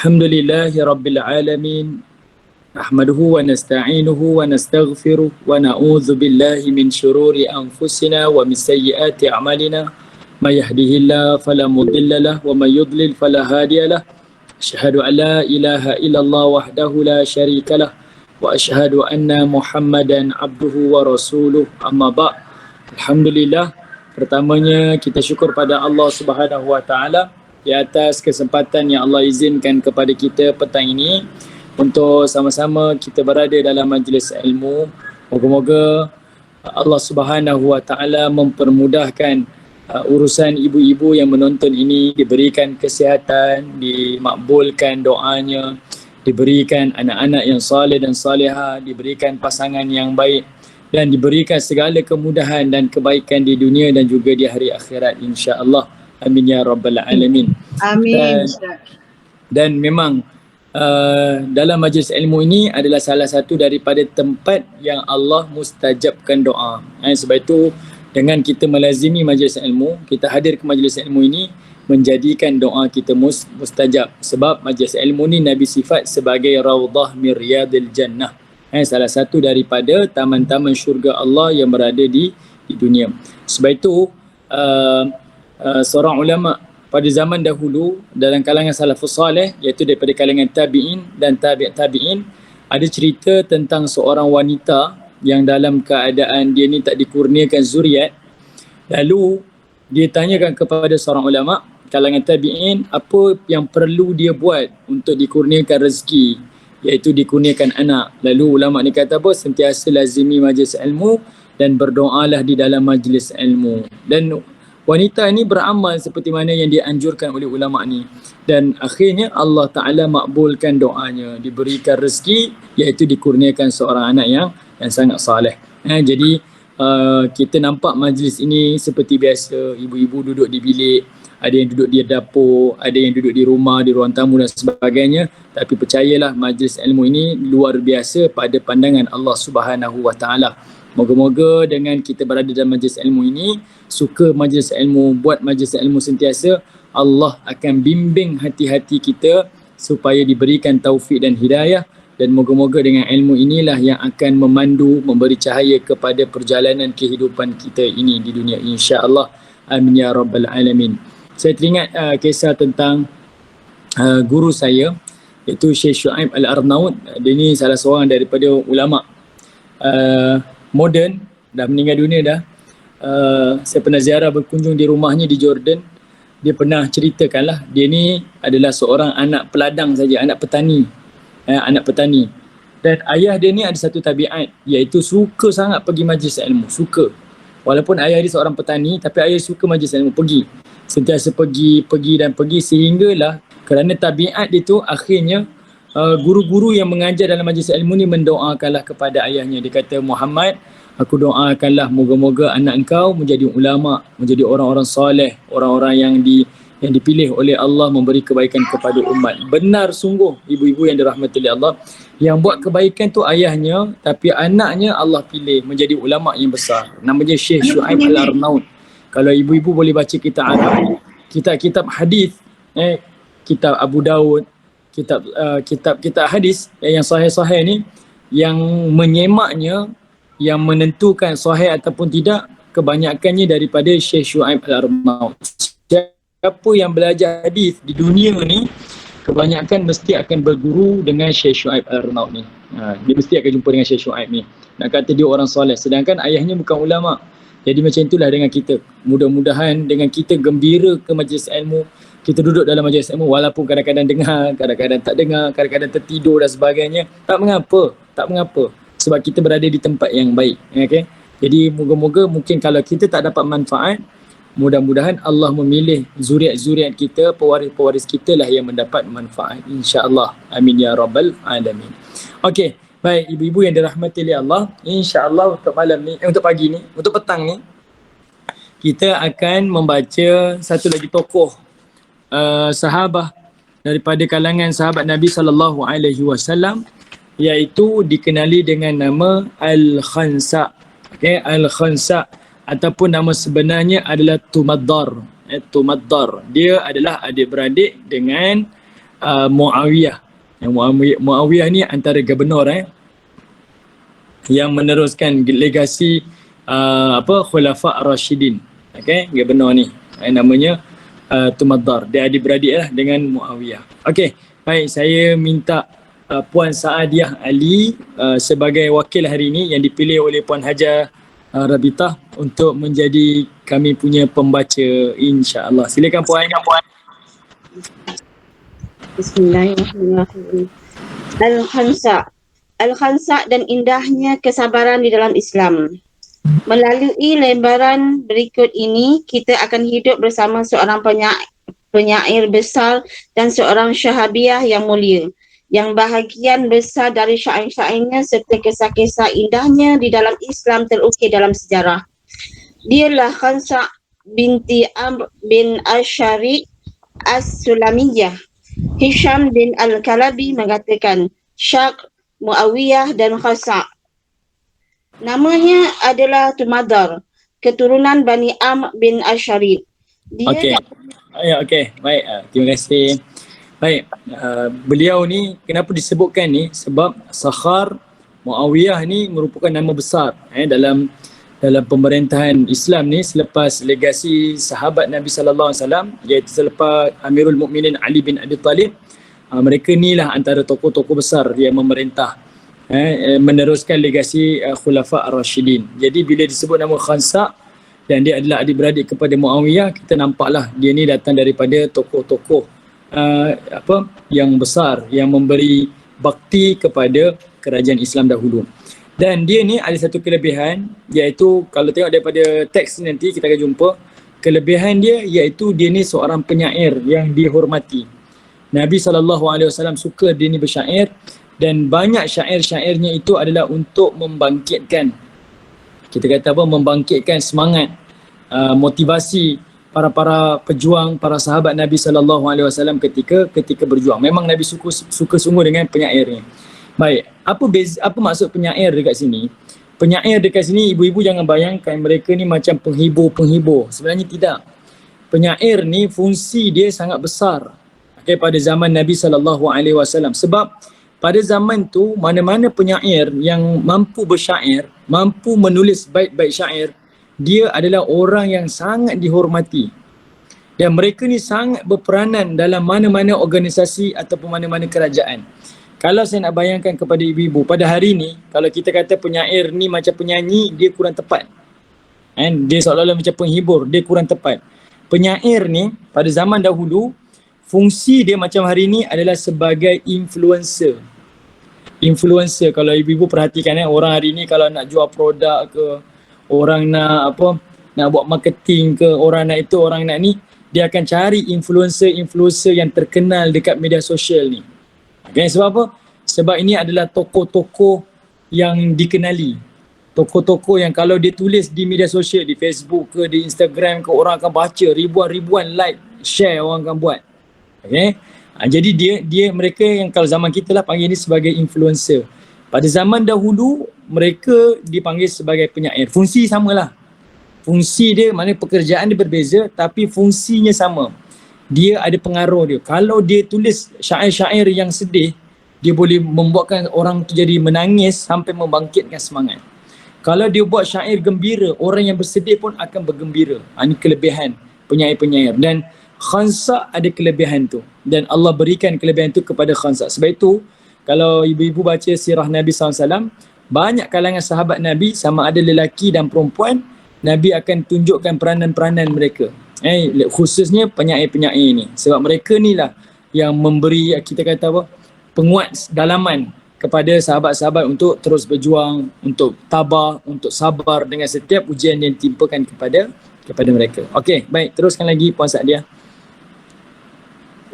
Alhamdulillahi Rabbil Alamin. Nahmaduhu wa nasta'inuhu wa nastaghfiruh wa na'udzu billahi min syururi anfusina wa min sayyiati a'malina. May yahdihillahu fala mudilla lahu wa may yudlil fala hadiya lahu. Asyhadu an la ilaha illallah wahdahu la syarika lah wa asyhadu anna Muhammadan abduhu wa rasuluh. Amma ba'. Alhamdulillah, pertamanya kita syukur pada Allah Subhanahu wa taala di atas kesempatan yang Allah izinkan kepada kita petang ini untuk sama-sama kita berada dalam majlis ilmu. Moga-moga Allah Subhanahu wa taala mempermudahkan urusan ibu-ibu yang menonton ini, diberikan kesihatan, dimakbulkan doanya, diberikan anak-anak yang saleh dan saleha, diberikan pasangan yang baik dan diberikan segala kemudahan dan kebaikan di dunia dan juga di hari akhirat, insya-Allah. Amin ya rabbal alamin. Amin. Dan memang dalam majlis ilmu ini adalah salah satu daripada tempat yang Allah mustajabkan doa. Sebab itu dengan kita melazimi majlis ilmu, kita hadir ke majlis ilmu ini menjadikan doa kita mustajab. Sebab majlis ilmu ni Nabi sifat sebagai raudhah min riyadil jannah. Salah satu daripada taman-taman syurga Allah yang berada di dunia. Sebab itu seorang ulama pada zaman dahulu dalam kalangan salafus salih, iaitu daripada kalangan tabi'in dan tabi'in, ada cerita tentang seorang wanita yang dalam keadaan dia ni tak dikurniakan zuriat. Lalu dia tanyakan kepada seorang ulama kalangan tabi'in apa yang perlu dia buat untuk dikurniakan rezeki, iaitu dikurniakan anak. Lalu ulama ni kata apa? Sentiasa lazimi majlis ilmu dan berdoalah di dalam majlis ilmu. Dan wanita ni beramal seperti mana yang dianjurkan oleh ulama ni, dan akhirnya Allah Ta'ala makbulkan doanya, diberikan rezeki, iaitu dikurniakan seorang anak yang sangat saleh. Jadi kita nampak majlis ini seperti biasa, ibu-ibu duduk di bilik, ada yang duduk di dapur, ada yang duduk di rumah, di ruang tamu dan sebagainya. Tapi percayalah, majlis ilmu ini luar biasa pada pandangan Allah Subhanahu wa taala. Moga-moga dengan kita berada dalam majlis ilmu ini, suka majlis ilmu, buat majlis ilmu sentiasa, Allah akan bimbing hati-hati kita supaya diberikan taufik dan hidayah. Dan moga-moga dengan ilmu inilah yang akan memandu, memberi cahaya kepada perjalanan kehidupan kita ini di dunia, insya-Allah. Amin ya rabbal alamin. Saya teringat kisah tentang guru saya, iaitu Syekh Syuaib Al-Arnaud. Dia ni salah seorang daripada ulama moden, dah meninggal dunia dah. Saya pernah ziarah berkunjung di rumahnya di Jordan. Dia pernah ceritakanlah, dia ni adalah seorang anak peladang saja, anak petani. Dan ayah dia ni ada satu tabiat, iaitu suka sangat pergi majlis ilmu, suka. Walaupun ayah dia seorang petani, tapi ayah suka majlis ilmu, pergi. Sentiasa pergi sehinggalah kerana tabiat dia tu, akhirnya guru-guru yang mengajar dalam majlis ilmu ni mendoakanlah kepada ayahnya. Dia kata, Muhammad, aku doakanlah moga-moga anak engkau menjadi ulama, menjadi orang-orang soleh, orang-orang yang dipilih oleh Allah memberi kebaikan kepada umat. Benar sungguh ibu-ibu yang dirahmati oleh Allah, yang buat kebaikan tu ayahnya, tapi anaknya Allah pilih menjadi ulama yang besar. Namanya Syekh Syuaib Al-Arnaud. Kalau ibu-ibu boleh baca kitab Arab, kitab hadis, kitab Abu Daud, kitab hadis yang sahih-sahih ni, yang menyemaknya, yang menentukan sahih ataupun tidak, kebanyakannya daripada Syekh Syuaib Al-Arnaud. Siapa yang belajar hadis di dunia ni, kebanyakan mesti akan berguru dengan Syekh Syuaib Al-Arnaud ni. Dia mesti akan jumpa dengan Syekh Syuaib ni. Nak kata dia orang soleh, sedangkan ayahnya bukan ulama. Jadi macam itulah dengan kita. Mudah-mudahan dengan kita gembira ke majlis ilmu, kita duduk dalam majlis ilmu walaupun kadang-kadang dengar, kadang-kadang tak dengar, kadang-kadang tertidur dan sebagainya. Tak mengapa. Sebab kita berada di tempat yang baik. Okay? Jadi moga-moga mungkin kalau kita tak dapat manfaat, mudah-mudahan Allah memilih zuriat-zuriat kita, pewaris-pewaris kita lah yang mendapat manfaat, insya-Allah. Amin ya rabbal alamin. Okey, baik ibu-ibu yang dirahmati oleh Allah, insya-Allah untuk malam ni, untuk pagi ni, untuk petang ni, kita akan membaca satu lagi tokoh sahabah daripada kalangan sahabat Nabi sallallahu alaihi wasallam, iaitu dikenali dengan nama Al-Khansa. Okey, Al-Khansa ataupun nama sebenarnya adalah Tumaddar. Tumaddar. Dia adalah adik-beradik dengan Muawiyah. Yang Muawiyah ni antara gubernur yang meneruskan legasi Khulafa' Ar-Rasyidin. Okey, gubernur ni. Namanya Tumaddar. Dia adik-beradik lah dengan Muawiyah. Okey, baik, saya minta Puan Saadiah Ali sebagai wakil hari ini yang dipilih oleh Puan Hajar Rabitah untuk menjadi kami punya pembaca, insya-Allah. Silakan Puan. Bismillahirrahmanirrahim. Al-Khansa. Al-Khansa dan indahnya kesabaran di dalam Islam. Melalui lembaran berikut ini, kita akan hidup bersama seorang penyair besar dan seorang syahabiah yang mulia, yang bahagian besar dari syair-syairnya serta kisah-kisah indahnya di dalam Islam terukir dalam sejarah. Dialah Khansa binti Amr bin Ash-Shari' As-Sulamiyah. Hisham bin Al-Kalabi mengatakan Syak, Muawiyah dan Khansa. Namanya adalah Tumaddar, keturunan Bani Amr bin Ash-Shari'. Okey. Okey, baik. Terima kasih. Baik, beliau ni kenapa disebutkan ni? Sebab Sakhar Muawiyah ni merupakan nama besar dalam pemerintahan Islam ni selepas legasi sahabat Nabi sallallahu alaihi wasallam, iaitu selepas Amirul Mukminin Ali bin Abi Talib. Mereka ni lah antara tokoh-tokoh besar yang memerintah meneruskan legasi Khulafa' Ar-Rasyidin. Jadi bila disebut nama Khansa dan dia adalah adik-beradik kepada Muawiyah, kita nampaklah dia ni datang daripada tokoh-tokoh yang besar yang memberi bakti kepada kerajaan Islam dahulu. Dan dia ni ada satu kelebihan, iaitu kalau tengok daripada teks nanti kita akan jumpa kelebihan dia, iaitu dia ni seorang penyair yang dihormati. Nabi SAW suka dia ni bersyair, dan banyak syair-syairnya itu adalah untuk membangkitkan, kita kata membangkitkan semangat, motivasi para pejuang, para sahabat Nabi SAW ketika berjuang. Memang Nabi suka sungguh dengan penyair ni. Baik, apa maksud penyair dekat sini? Penyair dekat sini, ibu-ibu jangan bayangkan mereka ni macam penghibur. Sebenarnya tidak. Penyair ni fungsi dia sangat besar pada zaman Nabi SAW. Sebab pada zaman tu mana-mana penyair yang mampu bersyair, mampu menulis bait-bait syair, dia adalah orang yang sangat dihormati. Dan mereka ni sangat berperanan dalam mana-mana organisasi ataupun mana-mana kerajaan. Kalau saya nak bayangkan kepada ibu-ibu, pada hari ni, kalau kita kata penyair ni macam penyanyi, dia kurang tepat. Dia seolah-olah macam penghibur, dia kurang tepat. Penyair ni, pada zaman dahulu, fungsi dia macam hari ni adalah sebagai influencer. Influencer, kalau ibu-ibu perhatikan, orang hari ni kalau nak jual produk ke, orang nak nak buat marketing ke, orang nak itu, orang nak ni, dia akan cari influencer yang terkenal dekat media sosial ni. Okay, sebab apa? Sebab ini adalah tokoh-tokoh yang dikenali. Tokoh-tokoh yang kalau dia tulis di media sosial, di Facebook ke, di Instagram ke, orang akan baca, ribuan like, share orang akan buat. Okay? Jadi mereka yang kalau zaman kita lah panggil ni sebagai influencer. Pada zaman dahulu, mereka dipanggil sebagai penyair. Fungsi samalah. Fungsi dia, maknanya pekerjaan dia berbeza, tapi fungsinya sama. Dia ada pengaruh dia. Kalau dia tulis syair-syair yang sedih, dia boleh membuatkan orang tu jadi menangis sampai membangkitkan semangat. Kalau dia buat syair gembira, orang yang bersedih pun akan bergembira. Ini kelebihan penyair-penyair. Dan Khansa ada kelebihan tu. Dan Allah berikan kelebihan tu kepada Khansa. Sebab itu, kalau ibu-ibu baca sirah Nabi SAW, banyak kalangan sahabat Nabi, sama ada lelaki dan perempuan, Nabi akan tunjukkan peranan-peranan mereka. Khususnya penyair-penyair ni. Sebab mereka ni lah yang memberi, kita kata penguat dalaman kepada sahabat-sahabat untuk terus berjuang, untuk tabah, untuk sabar dengan setiap ujian yang timpakan kepada mereka. Okey, baik, teruskan lagi Puan Saadiah.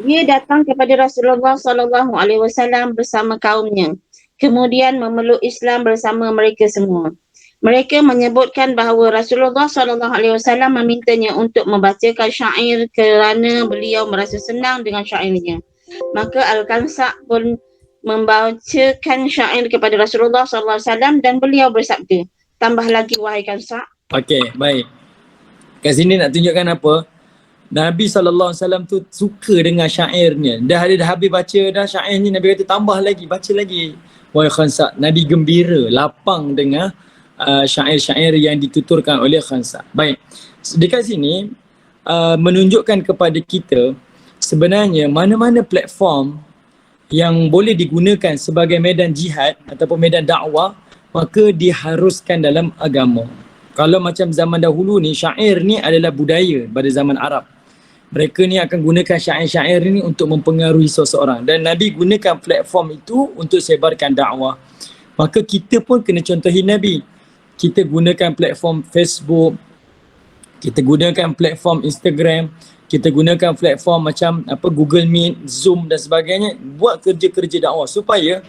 Dia datang kepada Rasulullah SAW bersama kaumnya. Kemudian memeluk Islam bersama mereka semua. Mereka menyebutkan bahawa Rasulullah SAW memintanya untuk membacakan syair kerana beliau merasa senang dengan syairnya. Maka Al-Khansa pun membacakan syair kepada Rasulullah SAW dan beliau bersabda, tambah lagi wahai Khansa. Okey, baik. Kat sini nak tunjukkan apa? Nabi SAW tu suka dengan syairnya. Dah habis baca dah syair ni, Nabi kata tambah lagi, baca lagi. Wahai Khansa. Nabi gembira, lapang dengan syair-syair yang dituturkan oleh Khansa. Baik, dekat sini menunjukkan kepada kita sebenarnya mana-mana platform yang boleh digunakan sebagai medan jihad ataupun medan dakwah, maka diharuskan dalam agama. Kalau macam zaman dahulu ni, syair ni adalah budaya pada zaman Arab. Mereka ni akan gunakan syair-syair ni untuk mempengaruhi seseorang, dan Nabi gunakan platform itu untuk sebarkan dakwah. Maka kita pun kena contohi Nabi. Kita gunakan platform Facebook, kita gunakan platform Instagram, kita gunakan platform macam Google Meet, Zoom dan sebagainya, buat kerja-kerja dakwah supaya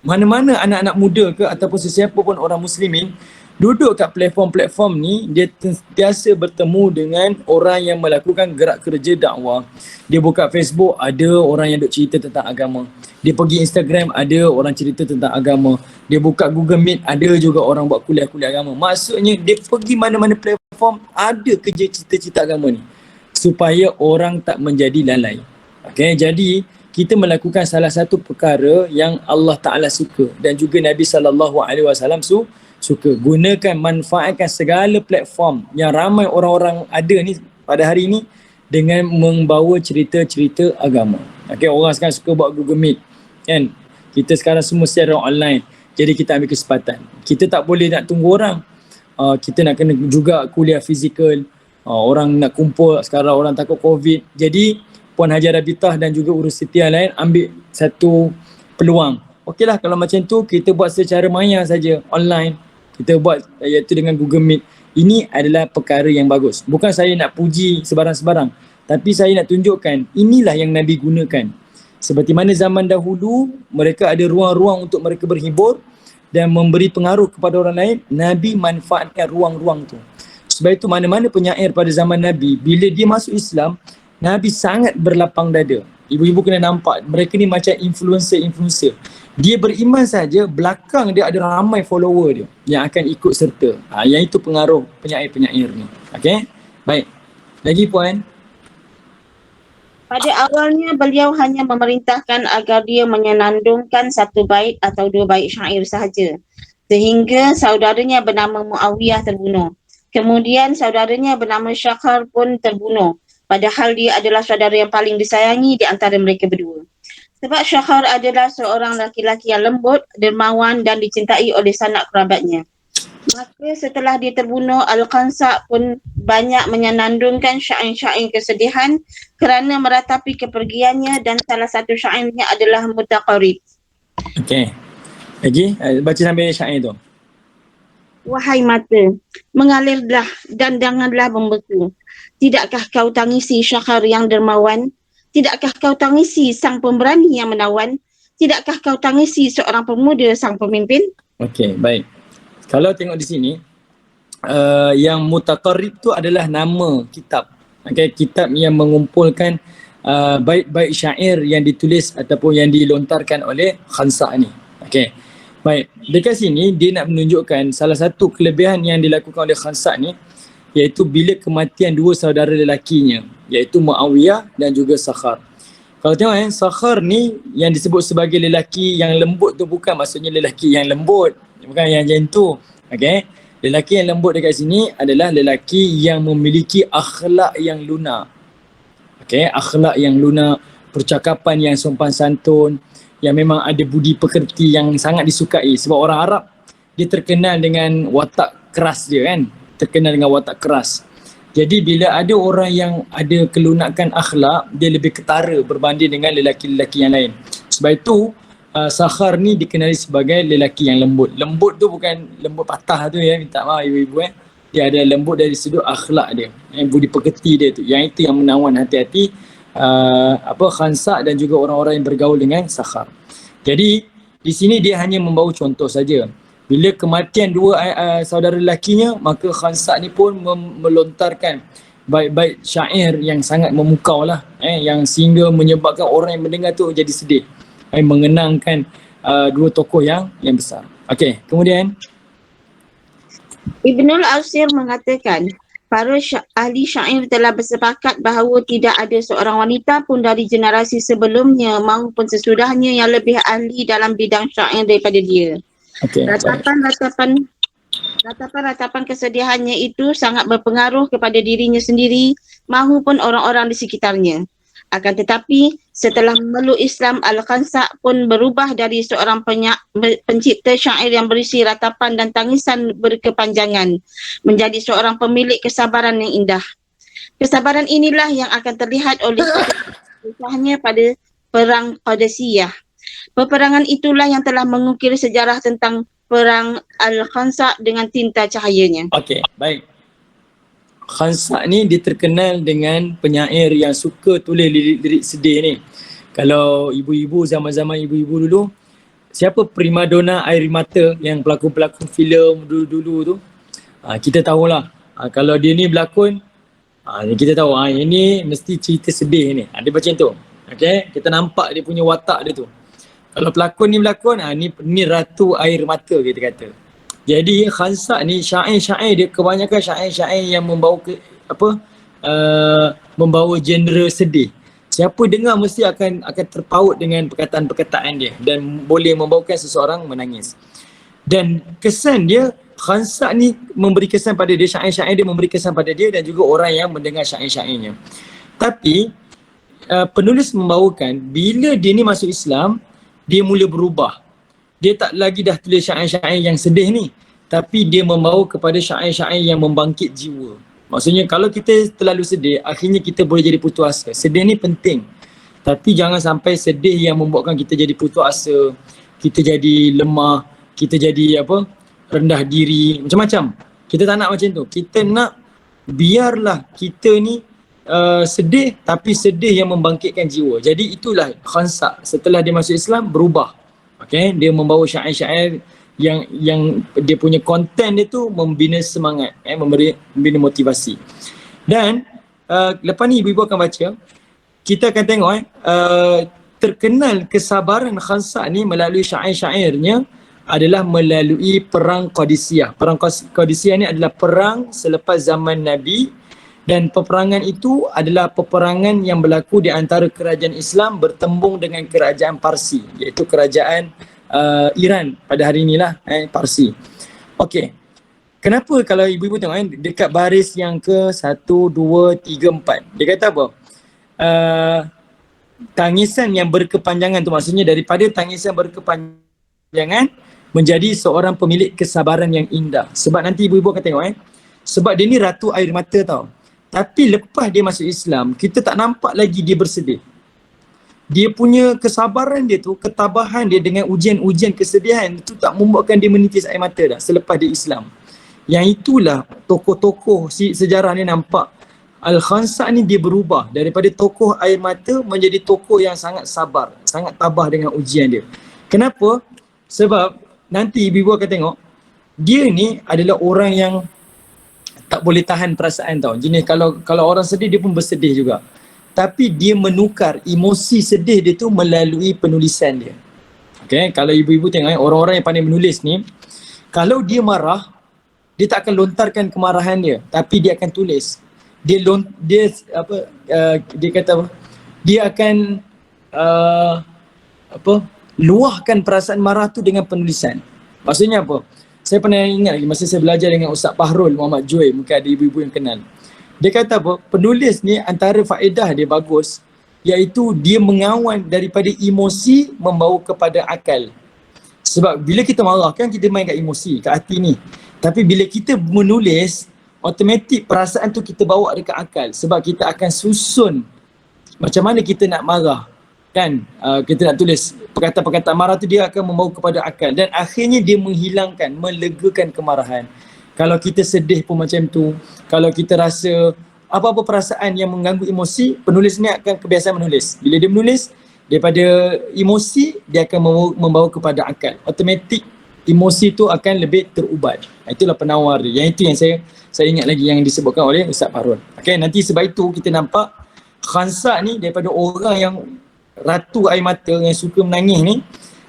mana-mana anak-anak muda ke ataupun sesiapa pun orang muslimin duduk kat platform-platform ni, dia sentiasa bertemu dengan orang yang melakukan gerak kerja dakwah. Dia buka Facebook, ada orang yang duk cerita tentang agama. Dia pergi Instagram, ada orang cerita tentang agama. Dia buka Google Meet, ada juga orang buat kuliah-kuliah agama. Maksudnya dia pergi mana-mana platform, ada kerja cerita-cerita agama ni, supaya orang tak menjadi lalai. Okay, jadi kita melakukan salah satu perkara yang Allah Ta'ala suka dan juga Nabi SAW suka. Gunakan, manfaatkan segala platform yang ramai orang-orang ada ni pada hari ni dengan membawa cerita-cerita agama. Okay, orang sekarang suka buat Google Meet kan. Kita sekarang semua secara online. Jadi kita ambil kesempatan. Kita tak boleh nak tunggu orang. Kita nak kena juga kuliah fizikal. Orang nak kumpul, sekarang orang takut COVID. Jadi Puan Haji Rabitah dan juga urus setiap lain ambil satu peluang. Okeylah kalau macam tu kita buat secara maya saja, online. Kita buat iaitu dengan Google Meet. Ini adalah perkara yang bagus. Bukan saya nak puji sebarang-sebarang, tapi saya nak tunjukkan inilah yang Nabi gunakan. Seperti mana zaman dahulu mereka ada ruang-ruang untuk mereka berhibur dan memberi pengaruh kepada orang lain, Nabi manfaatkan ruang-ruang tu. Sebab itu mana-mana penyair pada zaman Nabi, bila dia masuk Islam, Nabi sangat berlapang dada. Ibu-ibu kena nampak, mereka ni macam influencer. Dia beriman saja, belakang dia ada ramai follower dia yang akan ikut serta. Yang itu pengaruh penyair-penyair ni. Okey? Baik. Lagi Puan? Pada awalnya beliau hanya memerintahkan agar dia menyenandungkan satu bait atau dua bait syair sahaja, sehingga saudaranya bernama Muawiyah terbunuh. Kemudian saudaranya bernama Syakhar pun terbunuh, padahal dia adalah saudara yang paling disayangi di antara mereka berdua. Sebab Syakhar adalah seorang laki-laki yang lembut, dermawan dan dicintai oleh sanak kerabatnya. Maka setelah dia terbunuh, Al-Khansa pun banyak menyenandungkan syair-syair kesedihan kerana meratapi kepergiannya, dan salah satu syairnya adalah Mutaqarrib. Okey. Lagi baca sampai syair tu. Wahai mata, mengalirlah dan janganlah membeku. Tidakkah kau tangisi Syakhar yang dermawan? Tidakkah kau tangisi sang pemberani yang menawan? Tidakkah kau tangisi seorang pemuda sang pemimpin? Okey, baik. Kalau tengok di sini, yang Mutaqarrib tu adalah nama kitab. Okay, kitab yang mengumpulkan bait-bait syair yang ditulis ataupun yang dilontarkan oleh Khansa ni. Okey. Baik, dekat sini dia nak menunjukkan salah satu kelebihan yang dilakukan oleh Khansa ni, iaitu bila kematian dua saudara lelakinya, iaitu Muawiyah dan juga Sakhar. Kalau tengok Sakhar ni yang disebut sebagai lelaki yang lembut tu bukan maksudnya lelaki yang lembut, bukan yang macam tu. Okey. Lelaki yang lembut dekat sini adalah lelaki yang memiliki akhlak yang lunak. Okey, akhlak yang lunak, percakapan yang sopan santun, yang memang ada budi pekerti yang sangat disukai. Sebab orang Arab dia terkenal dengan watak keras dia kan. Terkenal dengan watak keras. Jadi bila ada orang yang ada kelunakan akhlak, dia lebih ketara berbanding dengan lelaki-lelaki yang lain. Sebab itu Sakhar ni dikenali sebagai lelaki yang lembut. Lembut tu bukan lembut patah tu ya, minta maaf ibu-ibu Dia ada lembut dari sudut akhlak dia, budi pekerti dia tu. Yang itu yang menawan hati-hati Khansa dan juga orang-orang yang bergaul dengan Sakhar. Jadi di sini dia hanya membawa contoh saja. Bila kematian dua saudara lelakinya, maka Khansa ni pun melontarkan bait-bait syair yang sangat memukau lah, yang sehingga menyebabkan orang yang mendengar tu jadi sedih, mengenangkan dua tokoh yang besar. Okey, kemudian Ibnul Asir mengatakan, Para ahli syair telah bersepakat bahawa tidak ada seorang wanita pun dari generasi sebelumnya maupun sesudahnya yang lebih ahli dalam bidang syair daripada dia. Okey. Ratapan kesedihannya itu sangat berpengaruh kepada dirinya sendiri maupun orang-orang di sekitarnya. Akan tetapi, setelah memeluk Islam, Al-Khansa' pun berubah dari seorang pencipta syair yang berisi ratapan dan tangisan berkepanjangan menjadi seorang pemilik kesabaran yang indah. Kesabaran inilah yang akan terlihat oleh kisahnya pada Perang Qadisiyah. Peperangan itulah yang telah mengukir sejarah tentang Perang Al-Khansa' dengan tinta cahayanya. Okey, baik. Khansa' ni dia terkenal dengan penyair yang suka tulis lirik-lirik sedih ni. Kalau ibu-ibu, zaman-zaman ibu-ibu dulu, siapa primadona air mata yang pelakon-pelakon filem dulu-dulu tu, kita tahulah. Kalau dia ni berlakon, kita tahu ini mesti cerita sedih ni. Dia macam tu. Okey, kita nampak dia punya watak dia tu. Kalau pelakon ni berlakon, ni ratu air mata kita kata. Jadi Khansa' ni syair-syair dia kebanyakan syair-syair yang membawa membawa genre sedih. Siapa dengar mesti akan terpaut dengan perkataan-perkataan dia dan boleh membawakan seseorang menangis. Dan kesan dia, Khansa' ni memberi kesan pada dia, syair-syair dia memberi kesan pada dia dan juga orang yang mendengar syair-syairnya. Tapi penulis membawakan bila dia ni masuk Islam, dia mula berubah. Dia tak lagi dah tulis syair-syair yang sedih ni, tapi dia membawa kepada syair-syair yang membangkit jiwa. Maksudnya kalau kita terlalu sedih, akhirnya kita boleh jadi putus asa. Sedih ni penting, tapi jangan sampai sedih yang membuatkan kita jadi putus asa, kita jadi lemah, kita jadi rendah diri, macam-macam. Kita tak nak macam tu. Kita nak biarlah kita ni sedih, tapi sedih yang membangkitkan jiwa. Jadi itulah Khansa'. Setelah dia masuk Islam, berubah. Okay, dia membawa syair-syair yang dia punya konten dia tu membina semangat, membina motivasi. Dan lepas ni ibu-ibu akan baca, kita akan tengok terkenal kesabaran Khansa' ni melalui syair-syairnya adalah melalui Perang Qadisiyah. Perang Qadisiyah ni adalah perang selepas zaman Nabi, dan peperangan itu adalah peperangan yang berlaku di antara kerajaan Islam bertembung dengan kerajaan Parsi, iaitu kerajaan Iran pada hari inilah, Parsi. Okey. Kenapa kalau ibu-ibu tengok dekat baris yang ke 1, 2, 3, 4. Dia kata apa? Tangisan yang berkepanjangan tu, maksudnya daripada tangisan berkepanjangan menjadi seorang pemilik kesabaran yang indah. Sebab nanti ibu-ibu akan tengok sebab dia ni ratu air mata tau. Tapi lepas dia masuk Islam, kita tak nampak lagi dia bersedih. Dia punya kesabaran dia tu, ketabahan dia dengan ujian-ujian kesedihan itu tak membuatkan dia menitis air mata dah selepas dia Islam. Yang itulah tokoh-tokoh sejarah ni nampak Al-Khansa' ni dia berubah daripada tokoh air mata menjadi tokoh yang sangat sabar, sangat tabah dengan ujian dia. Kenapa? Sebab nanti ibu-ibu akan tengok, dia ni adalah orang yang tak boleh tahan perasaan tau. Jenis kalau orang sedih dia pun bersedih juga. Tapi dia menukar emosi sedih dia tu melalui penulisan dia. Okay, kalau ibu-ibu tengok orang-orang yang pandai menulis ni, kalau dia marah, dia tak akan lontarkan kemarahan dia, tapi dia akan tulis. Dia kata apa? Dia akan luahkan perasaan marah tu dengan penulisan. Maksudnya apa? Saya pernah ingat lagi masa saya belajar dengan Ustaz Fahrul Muhammad Joy, mungkin ada ibu-ibu yang kenal. Dia kata apa? Penulis ni antara faedah dia bagus, iaitu dia mengawan daripada emosi membawa kepada akal. Sebab bila kita marah kan kita main kat emosi, kat hati ni. Tapi bila kita menulis, automatik perasaan tu kita bawa dekat akal. Sebab kita akan susun macam mana kita nak marah. Kan kita nak tulis perkataan-perkataan marah tu, dia akan membawa kepada akal dan akhirnya dia menghilangkan, melegakan kemarahan. Kalau kita sedih pun macam tu, kalau kita rasa apa-apa perasaan yang mengganggu emosi, penulis ni akan kebiasaan menulis. Bila dia menulis, daripada emosi dia akan membawa kepada akal. Automatik emosi tu akan lebih terubat. Itulah penawar dia. Yang itu yang saya ingat lagi yang disebutkan oleh Ustaz Fahrul. Okay, nanti sebab itu kita nampak Khansa' ni daripada orang yang ratu air mata yang suka menangis ni,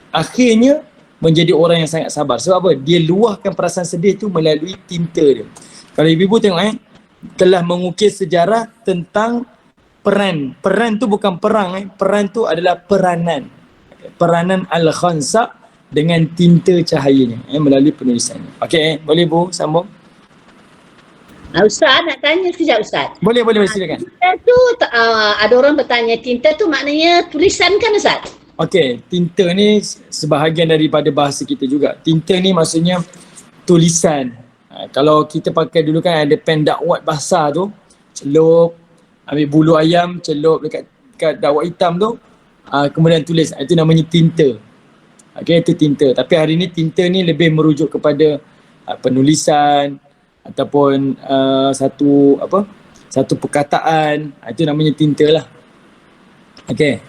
akhirnya menjadi orang yang sangat sabar. Sebab apa? Dia luahkan perasaan sedih tu melalui tinta dia. Kalau ibu-ibu tengok telah mengukir sejarah tentang peran. Peran tu bukan perang, peran tu adalah peranan. Peranan Al-Khansa dengan tinta cahayanya melalui penulisannya. Okey, boleh Bu sambung? Ustaz nak tanya sekejap Ustaz. Boleh silakan. Tinta tu ada orang bertanya, tinta tu maknanya tulisan kan Ustaz? Okey, tinta ni sebahagian daripada bahasa kita juga. Tinta ni maksudnya tulisan. Kalau kita pakai dulu kan ada pen dakwat basah tu, celup, ambil bulu ayam, celup dekat dakwat hitam tu, kemudian tulis. Itu namanya tinta. Okey, itu tinta. Tapi hari ni tinta ni lebih merujuk kepada penulisan ataupun satu perkataan. Itu namanya tinta lah. Okey.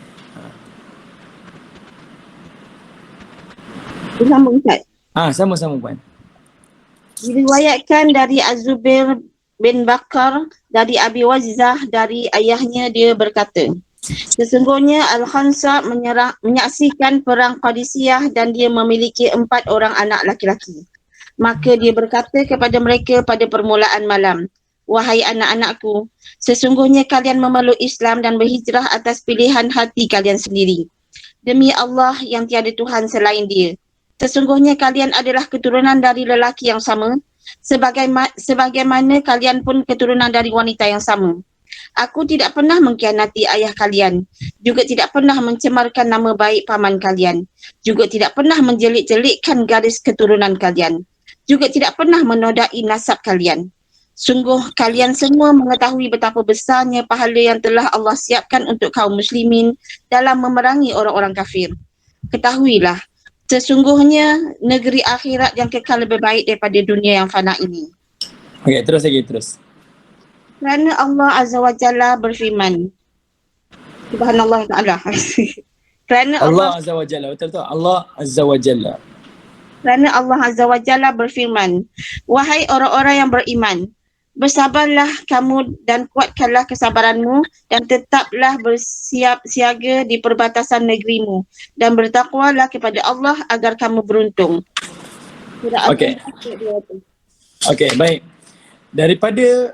Sambung Ustaz. Sama-sama Puan. Diriwayatkan dari Az-Zubair bin Bakar dari Abi Wazzah dari ayahnya, dia berkata, sesungguhnya Al-Khansa menyaksikan perang Qadisiyah dan dia memiliki 4 orang anak laki-laki. Maka dia berkata kepada mereka pada permulaan malam, wahai anak-anakku, sesungguhnya kalian memeluk Islam dan berhijrah atas pilihan hati kalian sendiri. Demi Allah yang tiada Tuhan selain Dia. Sesungguhnya kalian adalah keturunan dari lelaki yang sama, sebagaimana kalian pun keturunan dari wanita yang sama. Aku tidak pernah mengkhianati ayah kalian, juga tidak pernah mencemarkan nama baik paman kalian, juga tidak pernah menjelik-jelikkan garis keturunan kalian, juga tidak pernah menodai nasab kalian. Sungguh kalian semua mengetahui betapa besarnya pahala yang telah Allah siapkan untuk kaum muslimin dalam memerangi orang-orang kafir. Ketahuilah, sesungguhnya negeri akhirat yang kekal lebih baik daripada dunia yang fana ini. Okey, terus. Kerana Allah Azza wa Jalla berfirman. Subhanallah ta'ala. Kerana Allah Azza wa Jalla, betul. Allah Azza wa Jalla. Kerana Allah Azza wa Jalla berfirman, wahai orang-orang yang beriman, bersabarlah kamu dan kuatkanlah kesabaranmu dan tetaplah bersiap siaga di perbatasan negerimu dan bertakwalah kepada Allah agar kamu beruntung. Okey, baik. Daripada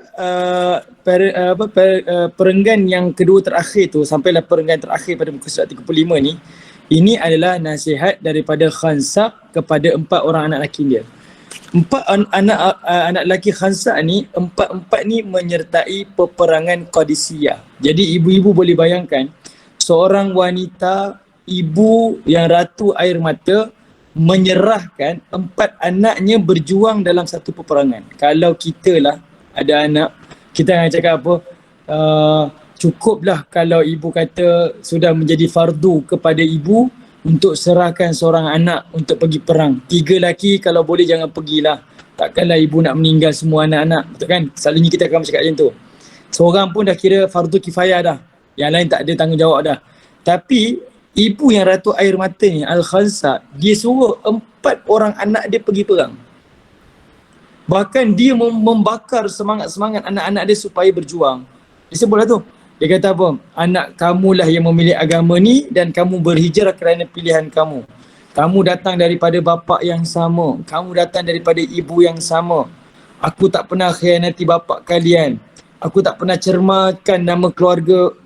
perenggan yang kedua terakhir tu sampailah perenggan terakhir pada muka surat 35 ni, ini adalah nasihat daripada Khansa kepada 4 orang anak lelaki dia. 4 anak lelaki Khansa ni, 4 ni menyertai peperangan Qadisiyah. Jadi ibu-ibu boleh bayangkan seorang wanita, ibu yang ratu air mata menyerahkan 4 anaknya berjuang dalam satu peperangan. Kalau kita lah ada anak, kita akan cakap apa, cukuplah kalau ibu kata sudah menjadi fardu kepada ibu untuk serahkan seorang anak untuk pergi perang. 3 lelaki kalau boleh jangan pergilah. Takkanlah ibu nak meninggal semua anak-anak, betul kan? Selalunya kita akan cakap macam tu. Seorang pun dah kira fardu kifayah dah. Yang lain tak ada tanggungjawab dah. Tapi ibu yang ratu air mata ni, Al-Khansa, dia suruh 4 orang anak dia pergi perang. Bahkan dia membakar semangat-semangat anak-anak dia supaya berjuang. Dia sebutlah tu. Dia kata apa? Anak kamulah yang memilih agama ni dan kamu berhijrah kerana pilihan kamu. Kamu datang daripada bapa yang sama. Kamu datang daripada ibu yang sama. Aku tak pernah khianati bapa kalian. Aku tak pernah cermakan nama keluarga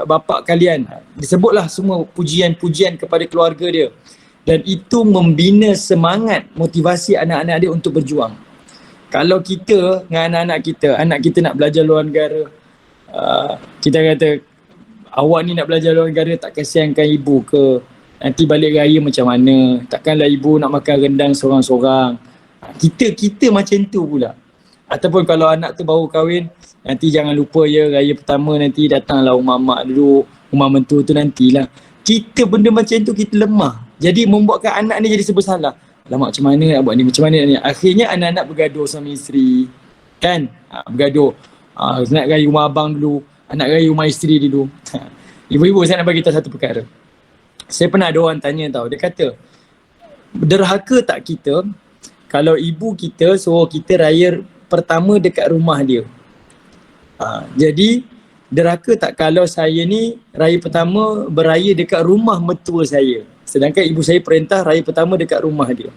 bapa kalian. Disebutlah semua pujian-pujian kepada keluarga dia. Dan itu membina semangat, motivasi anak-anak dia untuk berjuang. Kalau kita dengan anak kita nak belajar luar negara, kita kata awak ni nak belajar luar negara tak kasihankan ibu ke? Nanti balik raya macam mana? Takkanlah ibu nak makan rendang seorang-seorang. Kita macam tu pula. Ataupun kalau anak tu baru kahwin, nanti jangan lupa ya raya pertama nanti datanglah rumah mak dulu, rumah mentua tu nantilah. Kita benda macam tu kita lemah. Jadi membuatkan anak ni jadi serba salah. Alamak macam mana nak buat ni, macam mana ni. Akhirnya anak-anak bergaduh sama isteri. Kan? Bergaduh. Nak raya rumah abang dulu, nak raya rumah isteri dulu. Ibu-ibu saya nak bagi tahu satu perkara. Saya pernah ada orang tanya tau, dia kata, derhaka tak kita kalau ibu kita suruh kita raya pertama dekat rumah dia? Jadi derhaka tak kalau saya ni raya pertama beraya dekat rumah mertua saya, sedangkan ibu saya perintah raya pertama dekat rumah dia?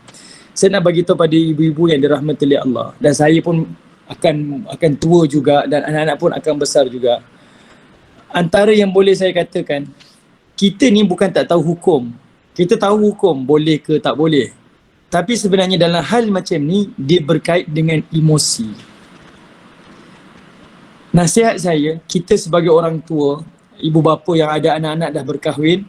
Saya nak bagi tahu pada ibu-ibu yang dirahmati oleh Allah, dan saya pun akan tua juga dan anak-anak pun akan besar juga. Antara yang boleh saya katakan, kita ni bukan tak tahu hukum. Kita tahu hukum boleh ke tak boleh. Tapi sebenarnya dalam hal macam ni, dia berkait dengan emosi. Nasihat saya, kita sebagai orang tua, ibu bapa yang ada anak-anak dah berkahwin,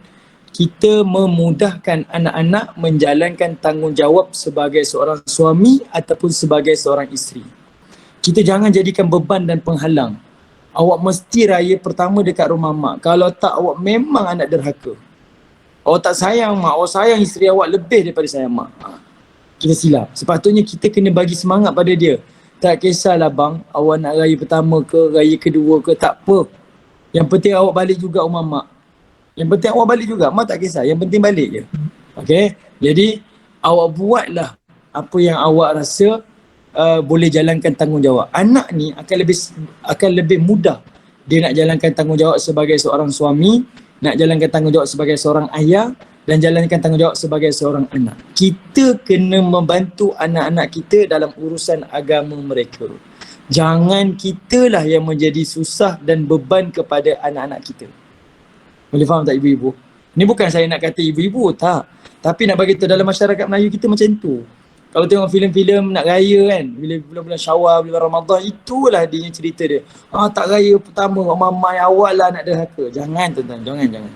kita memudahkan anak-anak menjalankan tanggungjawab sebagai seorang suami ataupun sebagai seorang isteri. Kita jangan jadikan beban dan penghalang. Awak mesti raya pertama dekat rumah mak. Kalau tak, awak memang anak derhaka. Awak tak sayang mak, awak sayang isteri awak lebih daripada sayang mak. Kita silap. Sepatutnya kita kena bagi semangat pada dia. Tak kisahlah bang, awak nak raya pertama ke, raya kedua ke, tak apa. Yang penting awak balik juga rumah mak. Yang penting awak balik juga, mak tak kisah. Yang penting balik je. Okay? Jadi, awak buatlah apa yang awak rasa boleh jalankan tanggungjawab. Anak ni akan lebih mudah dia nak jalankan tanggungjawab sebagai seorang suami, nak jalankan tanggungjawab sebagai seorang ayah dan jalankan tanggungjawab sebagai seorang anak. Kita kena membantu anak-anak kita dalam urusan agama mereka. Jangan kitalah yang menjadi susah dan beban kepada anak-anak kita. Boleh faham tak ibu-ibu? Ni bukan saya nak kata ibu-ibu, tak. Tapi nak bagi tahu dalam masyarakat Melayu kita macam tu. Kalau tengok filem-filem nak raya kan, bila bulan-bulan Syawal, bulan Ramadan, itulah dia cerita dia. Tak raya pertama, mamai awal lah nak derhaka. Jangan tuan-tuan, jangan.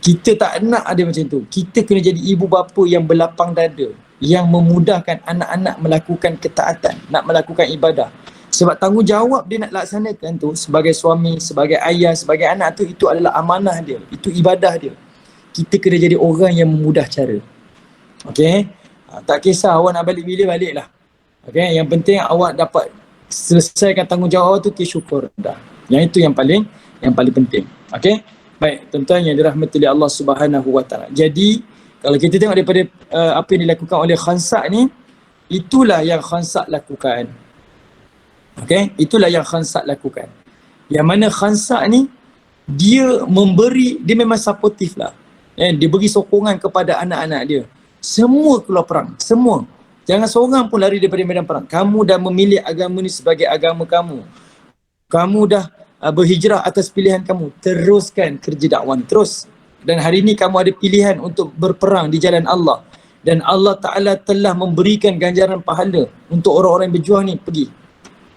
Kita tak nak ada macam tu. Kita kena jadi ibu bapa yang berlapang dada, yang memudahkan anak-anak melakukan ketaatan, nak melakukan ibadah. Sebab tanggungjawab dia nak laksanakan tu sebagai suami, sebagai ayah, sebagai anak tu, itu adalah amanah dia. Itu ibadah dia. Kita kena jadi orang yang memudah cara. Okay? Tak kisah awak nak balik bila, baliklah. Okay? Yang penting awak dapat selesaikan tanggungjawab tu, syukur dah. Yang itu yang paling penting. Okay? Baik, tuan-tuan yang dirahmati oleh Allah Subhanahu Wa Taala. Jadi, kalau kita tengok daripada apa yang dilakukan oleh Khansa ni, itulah yang Khansa lakukan. Okay? Itulah yang Khansa lakukan. Yang mana Khansa ni, dia memberi, dia memang supportive lah. Dia beri sokongan kepada anak-anak dia. Semua keluar perang, semua. Jangan seorang pun lari daripada medan perang. Kamu dah memilih agama ni sebagai agama kamu. Kamu dah berhijrah atas pilihan kamu. Teruskan kerja dakwah ni, terus. Dan hari ni kamu ada pilihan untuk berperang di jalan Allah. Dan Allah Ta'ala telah memberikan ganjaran pahala untuk orang-orang yang berjuang ni, pergi.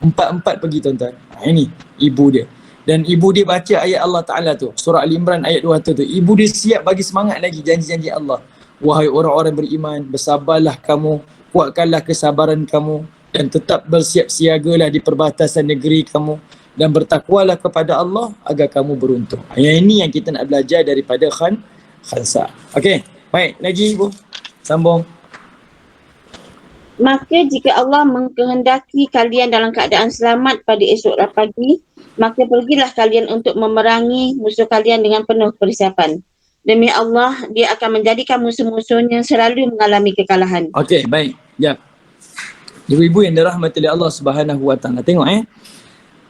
Empat pergi tuan-tuan. Ini ibu dia. Dan ibu dia baca ayat Allah Ta'ala tu, surah Al-Imran ayat 200 tu. Ibu dia siap bagi semangat lagi janji-janji Allah. Wahai orang-orang beriman, bersabarlah kamu, kuatkanlah kesabaran kamu dan tetap bersiap siagalah di perbatasan negeri kamu dan bertakwalah kepada Allah agar kamu beruntung. Yang ini yang kita nak belajar daripada Khansa. Okey, baik, lagi ibu. Sambung. Maka jika Allah mengkehendaki kalian dalam keadaan selamat pada esok pagi, maka pergilah kalian untuk memerangi musuh kalian dengan penuh persiapan. Demi Allah, dia akan menjadikan musuh-musuhnya selalu mengalami kekalahan. Okey, baik. Ya. Ibu-ibu yang dirahmati oleh Allah Subhanahu Wa Taala. Tengok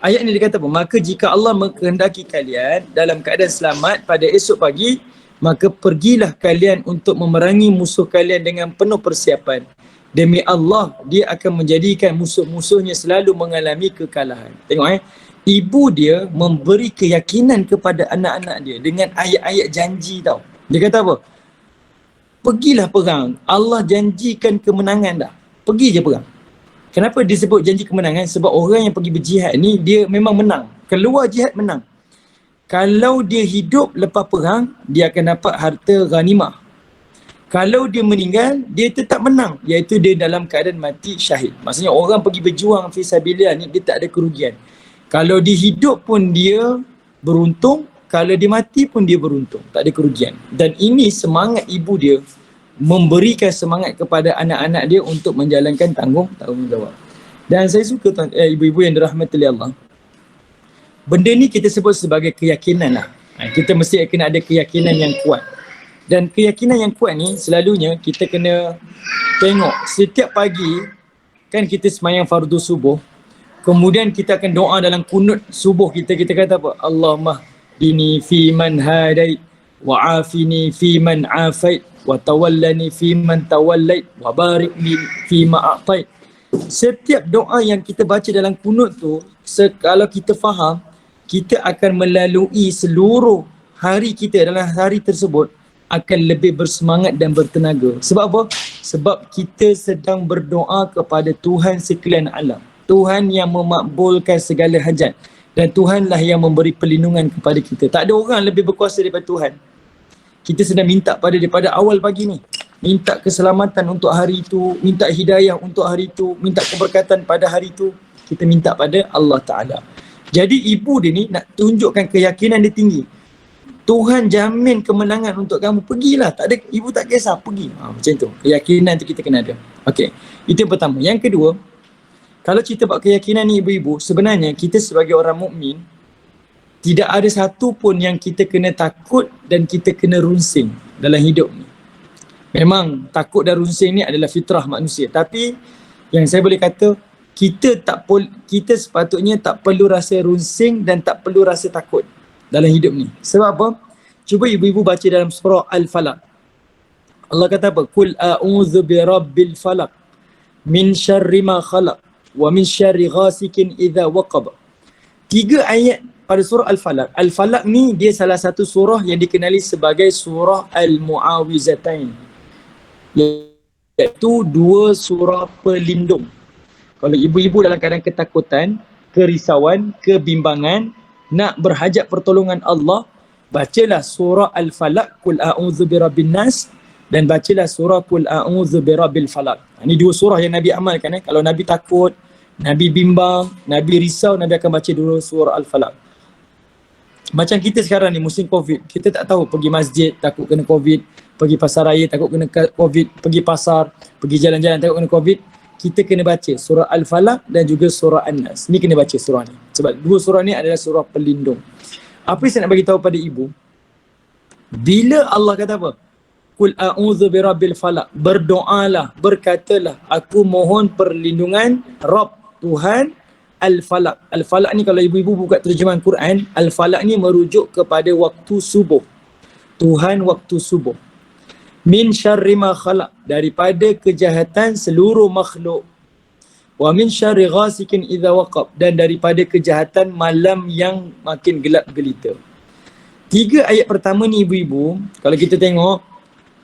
ayat ni dia kata apa? Maka jika Allah mengkehendaki kalian dalam keadaan selamat pada esok pagi, maka pergilah kalian untuk memerangi musuh kalian dengan penuh persiapan. Demi Allah, dia akan menjadikan musuh-musuhnya selalu mengalami kekalahan. Tengok ibu dia memberi keyakinan kepada anak-anak dia dengan ayat-ayat janji tau. Dia kata apa? Pergilah perang. Allah janjikan kemenangan dah. Pergi je perang. Kenapa disebut janji kemenangan? Sebab orang yang pergi berjihad ni, dia memang menang. Keluar jihad menang. Kalau dia hidup lepas perang, dia akan dapat harta ghanimah. Kalau dia meninggal, dia tetap menang. Iaitu dia dalam keadaan mati syahid. Maksudnya orang pergi berjuang fisabilillah ni, dia tak ada kerugian. Kalau dia hidup pun dia beruntung, kalau dia mati pun dia beruntung. Tak ada kerugian. Dan ini semangat ibu dia memberikan semangat kepada anak-anak dia untuk menjalankan tanggungjawab. Dan saya suka ibu-ibu yang dirahmati oleh Allah. Benda ni kita sebut sebagai keyakinan lah. Kita mesti kena ada keyakinan yang kuat. Dan keyakinan yang kuat ni selalunya kita kena tengok setiap pagi kan kita sembahyang fardu subuh. Kemudian kita akan doa dalam kunut subuh kita kata apa? Allahumma dini fi man hadait wa afini fi man afait wa tawallani fi man tawallait wa barik li fi ma a'tait. Setiap doa yang kita baca dalam kunut tu, kalau kita faham, kita akan melalui seluruh hari kita dalam hari tersebut akan lebih bersemangat dan bertenaga. Sebab apa? Sebab kita sedang berdoa kepada Tuhan sekalian alam. Tuhan yang memakbulkan segala hajat. Dan Tuhanlah yang memberi perlindungan kepada kita. Tak ada orang lebih berkuasa daripada Tuhan. Kita sedang minta daripada awal pagi ni. Minta keselamatan untuk hari itu, minta hidayah untuk hari itu, minta keberkatan pada hari itu. Kita minta pada Allah Ta'ala. Jadi ibu dia ni nak tunjukkan keyakinan dia tinggi. Tuhan jamin kemenangan untuk kamu, pergilah. Tak ada, ibu tak kisah, pergi. Macam tu. Keyakinan tu kita kena ada. Okey. Itu yang pertama. Yang kedua, kalau cerita buat keyakinan ni ibu-ibu, sebenarnya kita sebagai orang mukmin tidak ada satu pun yang kita kena takut dan kita kena runsing dalam hidup ni. Memang takut dan runsing ni adalah fitrah manusia. Tapi yang saya boleh kata, kita sepatutnya tak perlu rasa runsing dan tak perlu rasa takut dalam hidup ni. Sebab apa? Cuba ibu-ibu baca dalam surah Al-Falaq. Allah kata apa? Qul a'udzu birabbil falaq min syarri ma khalaq wa min syarri ghasikin idza waqab. 3 ayat pada surah Al-Falaq. Al-Falaq ni dia salah satu surah yang dikenali sebagai surah Al-Mu'awizatain. Iaitu 2 surah pelindung. Kalau ibu-ibu dalam keadaan ketakutan, kerisauan, kebimbangan, nak berhajat pertolongan Allah, bacalah surah Al-Falaq, Qul a'udzu birabbin nas, dan bacalah surah Qul a'udzu birabbil falaq. Ini 2 surah yang Nabi amalkan. Kalau Nabi takut, Nabi bimbang, Nabi risau, Nabi akan baca 2 surah Al-Falaq. Macam kita sekarang ni musim Covid, kita tak tahu pergi masjid takut kena Covid, pergi pasar raya takut kena Covid, pergi pasar, pergi jalan-jalan takut kena Covid. Kita kena baca surah Al-Falaq dan juga surah An-Nas. Ni kena baca surah ni. Sebab 2 surah ni adalah surah pelindung. Apa yang saya nak bagi tahu pada ibu? Bila Allah kata apa? Qul a'udzu birabbil falaq. Berdoalah, berkatalah, aku mohon perlindungan Rabb Tuhan Al-Falaq. Al-Falaq ni kalau ibu-ibu buka terjemahan Quran, Al-Falaq ni merujuk kepada waktu subuh. Tuhan waktu subuh. Min syarri ma khalaq, daripada kejahatan seluruh makhluk. Wa min syarri ghasikin idza waqab, dan daripada kejahatan malam yang makin gelap gelita. 3 ayat pertama ni ibu-ibu, kalau kita tengok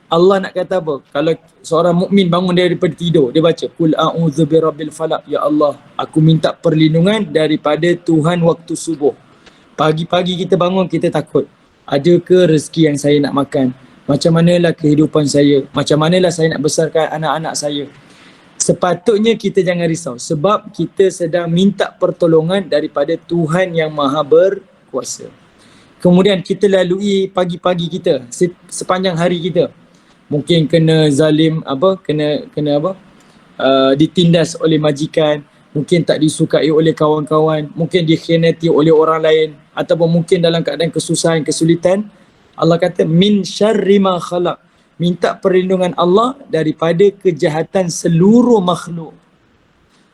Allah nak kata apa? Kalau seorang mukmin bangun daripada tidur, dia baca Qul a'udzu birabbil falaq, ya Allah, aku minta perlindungan daripada Tuhan waktu subuh. Pagi-pagi kita bangun, kita takut. Adakah rezeki yang saya nak makan? Macam manalah kehidupan saya? Macam manalah saya nak besarkan anak-anak saya? Sepatutnya kita jangan risau sebab kita sedang minta pertolongan daripada Tuhan yang Maha Berkuasa. Kemudian kita lalui pagi-pagi kita, sepanjang hari kita. Mungkin kena zalim ditindas oleh majikan, mungkin tak disukai oleh kawan-kawan, mungkin dikhianati oleh orang lain, ataupun mungkin dalam keadaan kesusahan, kesulitan. Allah kata min syarri ma khalaq, minta perlindungan Allah daripada kejahatan seluruh makhluk.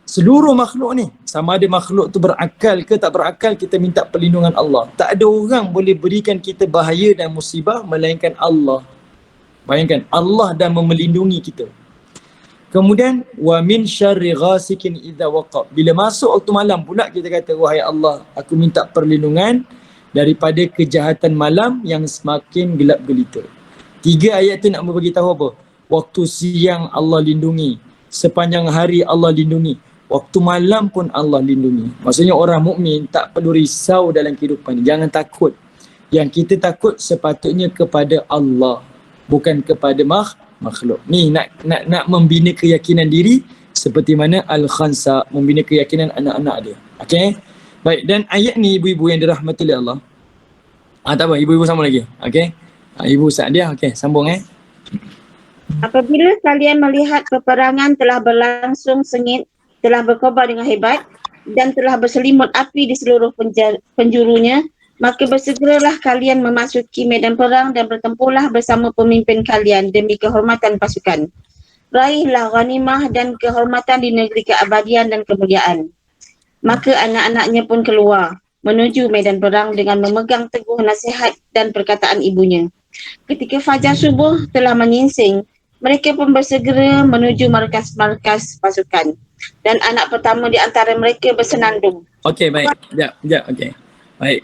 Seluruh makhluk ni, sama ada makhluk tu berakal ke tak berakal, kita minta perlindungan Allah. Tak ada orang boleh berikan kita bahaya dan musibah melainkan Allah. Bayangkan, Allah dah melindungi kita. Kemudian wa min syarri ghasikin idza waqab, bila masuk waktu malam pula kita kata, wahai Allah, aku minta perlindungan daripada kejahatan malam yang semakin gelap gelita. 3 ayat tu nak bagi tahu apa? Waktu siang Allah lindungi, sepanjang hari Allah lindungi, waktu malam pun Allah lindungi. Maksudnya orang mukmin tak perlu risau dalam kehidupan ni. Jangan takut. Yang kita takut sepatutnya kepada Allah, bukan kepada makhluk. Ni nak membina keyakinan diri seperti mana Al-Khansa membina keyakinan anak-anak dia. Okey? Baik, dan ayat ni ibu-ibu yang dirahmati oleh Allah. Tak apa, ibu-ibu sambung lagi. Okey? Ibu Sa'diah, okey, sambung Apabila kalian melihat peperangan telah berlangsung sengit, telah berkobar dengan hebat, dan telah berselimut api di seluruh penjurunya, maka bersegeralah kalian memasuki medan perang dan bertempurlah bersama pemimpin kalian demi kehormatan pasukan. Raihlah ghanimah dan kehormatan di negeri keabadian dan kemuliaan. Maka anak-anaknya pun keluar menuju medan perang dengan memegang teguh nasihat dan perkataan ibunya. Ketika fajar subuh telah menyingsing, mereka pun bersegera menuju markas-markas pasukan. dan anak pertama di antara mereka bersenandung. Okey, baik. Sekejap. Okey. Baik.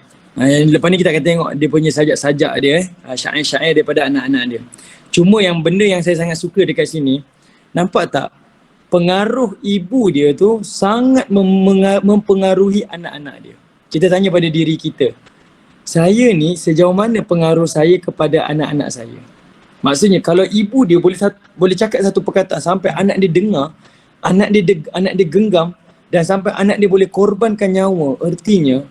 Lepas ni kita akan tengok dia punya sajak-sajak dia, syair-syair daripada anak-anak dia. Cuma yang benda yang saya sangat suka dekat sini, nampak tak? Pengaruh ibu dia tu sangat mempengaruhi anak-anak dia. Kita tanya pada diri kita, saya ni sejauh mana pengaruh saya kepada anak-anak saya? Maksudnya kalau ibu dia boleh cakap satu perkataan sampai anak dia dengar, anak dia genggam dan sampai anak dia boleh korbankan nyawa, ertinya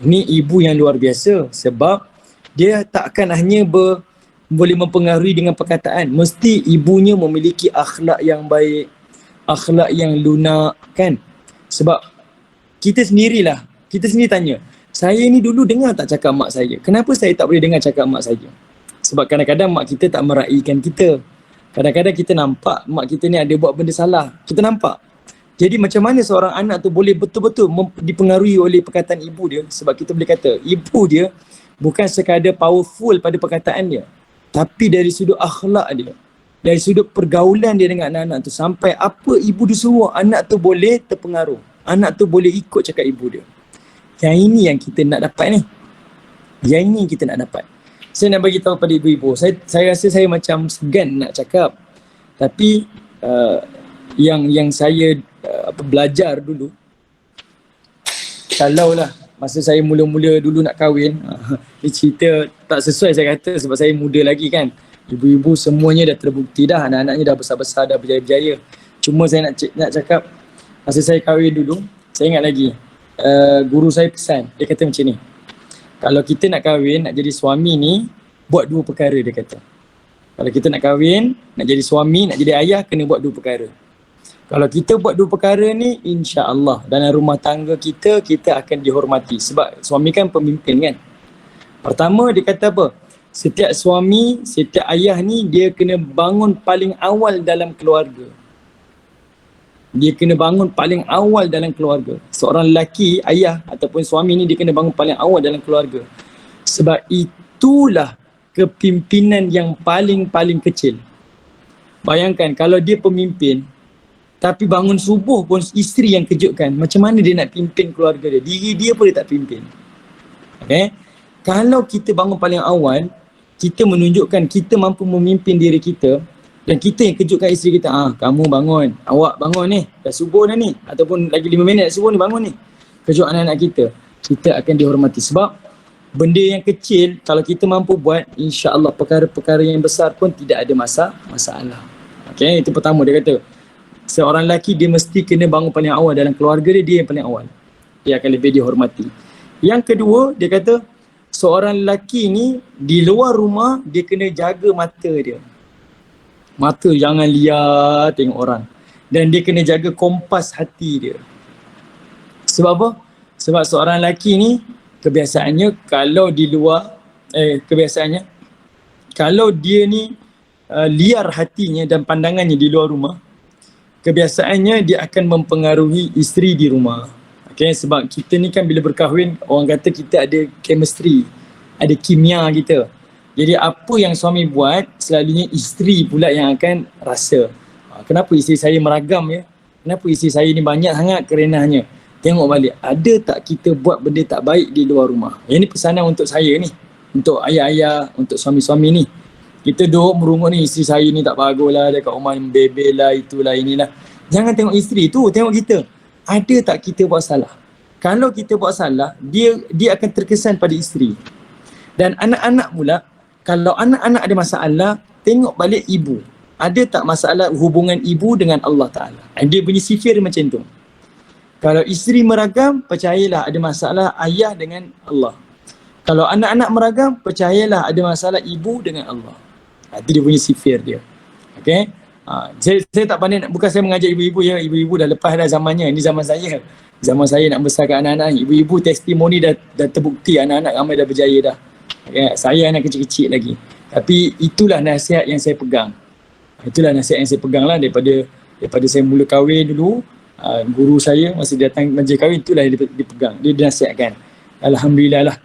ni ibu yang luar biasa, sebab dia takkan hanya boleh mempengaruhi dengan perkataan, mesti ibunya memiliki akhlak yang baik, akhlak yang lunak kan. Sebab kita sendiri tanya, saya ni dulu dengar tak cakap mak saya, kenapa saya tak boleh dengar cakap mak saya? Sebab kadang-kadang mak kita tak meraihkan kita, kadang-kadang kita nampak mak kita ni ada buat benda salah, kita nampak. Jadi macam mana seorang anak tu boleh betul-betul dipengaruhi oleh perkataan ibu dia? Sebab kita boleh kata ibu dia bukan sekadar powerful pada perkataan dia, tapi dari sudut akhlak dia, dari sudut pergaulan dia dengan anak-anak tu, sampai apa ibu dia suruh anak tu boleh terpengaruh, anak tu boleh ikut cakap ibu dia. Yang ini yang kita nak dapat ni. Yang ini yang kita nak dapat. Saya nak bagi tahu pada ibu-ibu, saya rasa saya macam segan nak cakap, tapi yang saya belajar dulu, kalaulah masa saya mula-mula dulu nak kahwin, ni cerita tak sesuai saya kata sebab saya muda lagi kan. Ibu-ibu semuanya dah terbukti dah, anak-anaknya dah besar-besar, dah berjaya-berjaya. Cuma saya nak cakap, masa saya kahwin dulu, saya ingat lagi, guru saya pesan, dia kata macam ni, kalau kita nak kahwin, nak jadi suami ni, buat dua perkara, dia kata. Kalau kita nak kahwin, nak jadi suami, nak jadi ayah, kena buat dua perkara. Kalau kita buat dua perkara ni, insya-Allah dalam rumah tangga kita akan dihormati. Sebab suami kan pemimpin kan. Pertama dia kata apa? Setiap suami, setiap ayah ni dia kena bangun paling awal dalam keluarga. Dia kena bangun paling awal dalam keluarga. Seorang lelaki, ayah ataupun suami ni dia kena bangun paling awal dalam keluarga. Sebab itulah kepimpinan yang paling kecil. Bayangkan kalau dia pemimpin, tapi bangun subuh pun isteri yang kejutkan, macam mana dia nak pimpin keluarga dia? Diri dia pun dia tak pimpin. Okay? Kalau kita bangun paling awal, kita menunjukkan kita mampu memimpin diri kita, dan kita yang kejutkan isteri kita, kamu bangun, awak bangun ni, dah subuh dah ni, ataupun lagi 5 minit dah subuh ni, bangun ni. Kejut anak-anak kita akan dihormati. Sebab benda yang kecil, kalau kita mampu buat, insya-Allah perkara-perkara yang besar pun tidak ada masalah. Okay, itu pertama dia kata. Seorang lelaki dia mesti kena bangun paling awal dalam keluarga dia yang paling awal. Dia akan lebih dihormati. Yang kedua, dia kata, seorang lelaki ni di luar rumah, dia kena jaga mata dia. Mata jangan liar tengok orang. Dan dia kena jaga kompas hati dia. Sebab apa? Sebab seorang lelaki ni kebiasaannya kalau di luar, kalau dia ni liar hatinya dan pandangannya di luar rumah, kebiasaannya dia akan mempengaruhi isteri di rumah. Okay, sebab kita ni kan bila berkahwin, orang kata kita ada chemistry, ada kimia kita. Jadi apa yang suami buat, selalunya isteri pula yang akan rasa. Kenapa isteri saya meragam ya? Kenapa isteri saya ni banyak sangat kerenahnya? Tengok balik, ada tak kita buat benda tak baik di luar rumah? Yang ni pesanan untuk saya ni, untuk ayah-ayah, untuk suami-suami ni. Kita duduk merungut ni, isteri saya ni tak bagus lah, dia kat rumah bebel lah, itulah, inilah. Jangan tengok isteri tu, tengok kita. Ada tak kita buat salah? Kalau kita buat salah, dia akan terkesan pada isteri. Dan anak-anak pula, kalau anak-anak ada masalah, tengok balik ibu. Ada tak masalah hubungan ibu dengan Allah Ta'ala? Dia punya sifir macam tu. Kalau isteri meragam, percayalah ada masalah ayah dengan Allah. Kalau anak-anak meragam, percayalah ada masalah ibu dengan Allah. Itu dia punya sifir dia. Okay? Saya tak pandai, bukan saya mengajak ibu-ibu ya. Ibu-ibu dah lepas dah zamannya. Ini zaman saya. Zaman saya nak besarkan anak-anak. Ibu-ibu testimoni dah terbukti anak-anak ramai dah berjaya dah. Okay? Saya anak kecil-kecil lagi. Tapi itulah nasihat yang saya pegang. Itulah nasihat yang saya pegang lah daripada saya mula kahwin dulu. Guru saya masa dia datang majlis kahwin, itulah dia pegang. Dia nasihatkan. Alhamdulillah lah.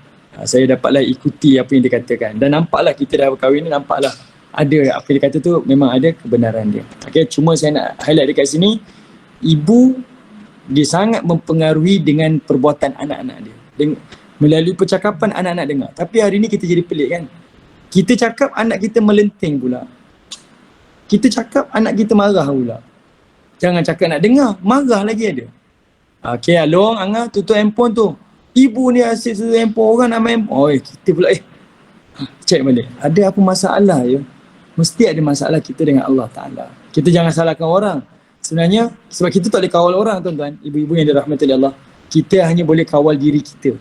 Saya dapatlah ikuti apa yang dia katakan. Dan nampaklah kita dah berkahwin ni, nampaklah ada apa dia kata tu memang ada kebenaran dia. Okay, cuma saya nak highlight dekat sini, ibu dia sangat mempengaruhi dengan perbuatan anak-anak dia. Melalui percakapan anak-anak dengar. Tapi hari ni kita jadi pelik kan. Kita cakap anak kita melenting pula. Kita cakap anak kita marah pula. Jangan cakap nak dengar, marah lagi ada. Okay, Along, Angah, tutup handphone tu. Ibu ni asyik tutup handphone, orang nak main handphone. Kita pula check balik. Ada apa masalah ya? Mesti ada masalah kita dengan Allah Ta'ala. Kita jangan salahkan orang. Sebenarnya, sebab kita tak boleh kawal orang tuan-tuan. Ibu-ibu yang dirahmati oleh Allah. Kita hanya boleh kawal diri kita.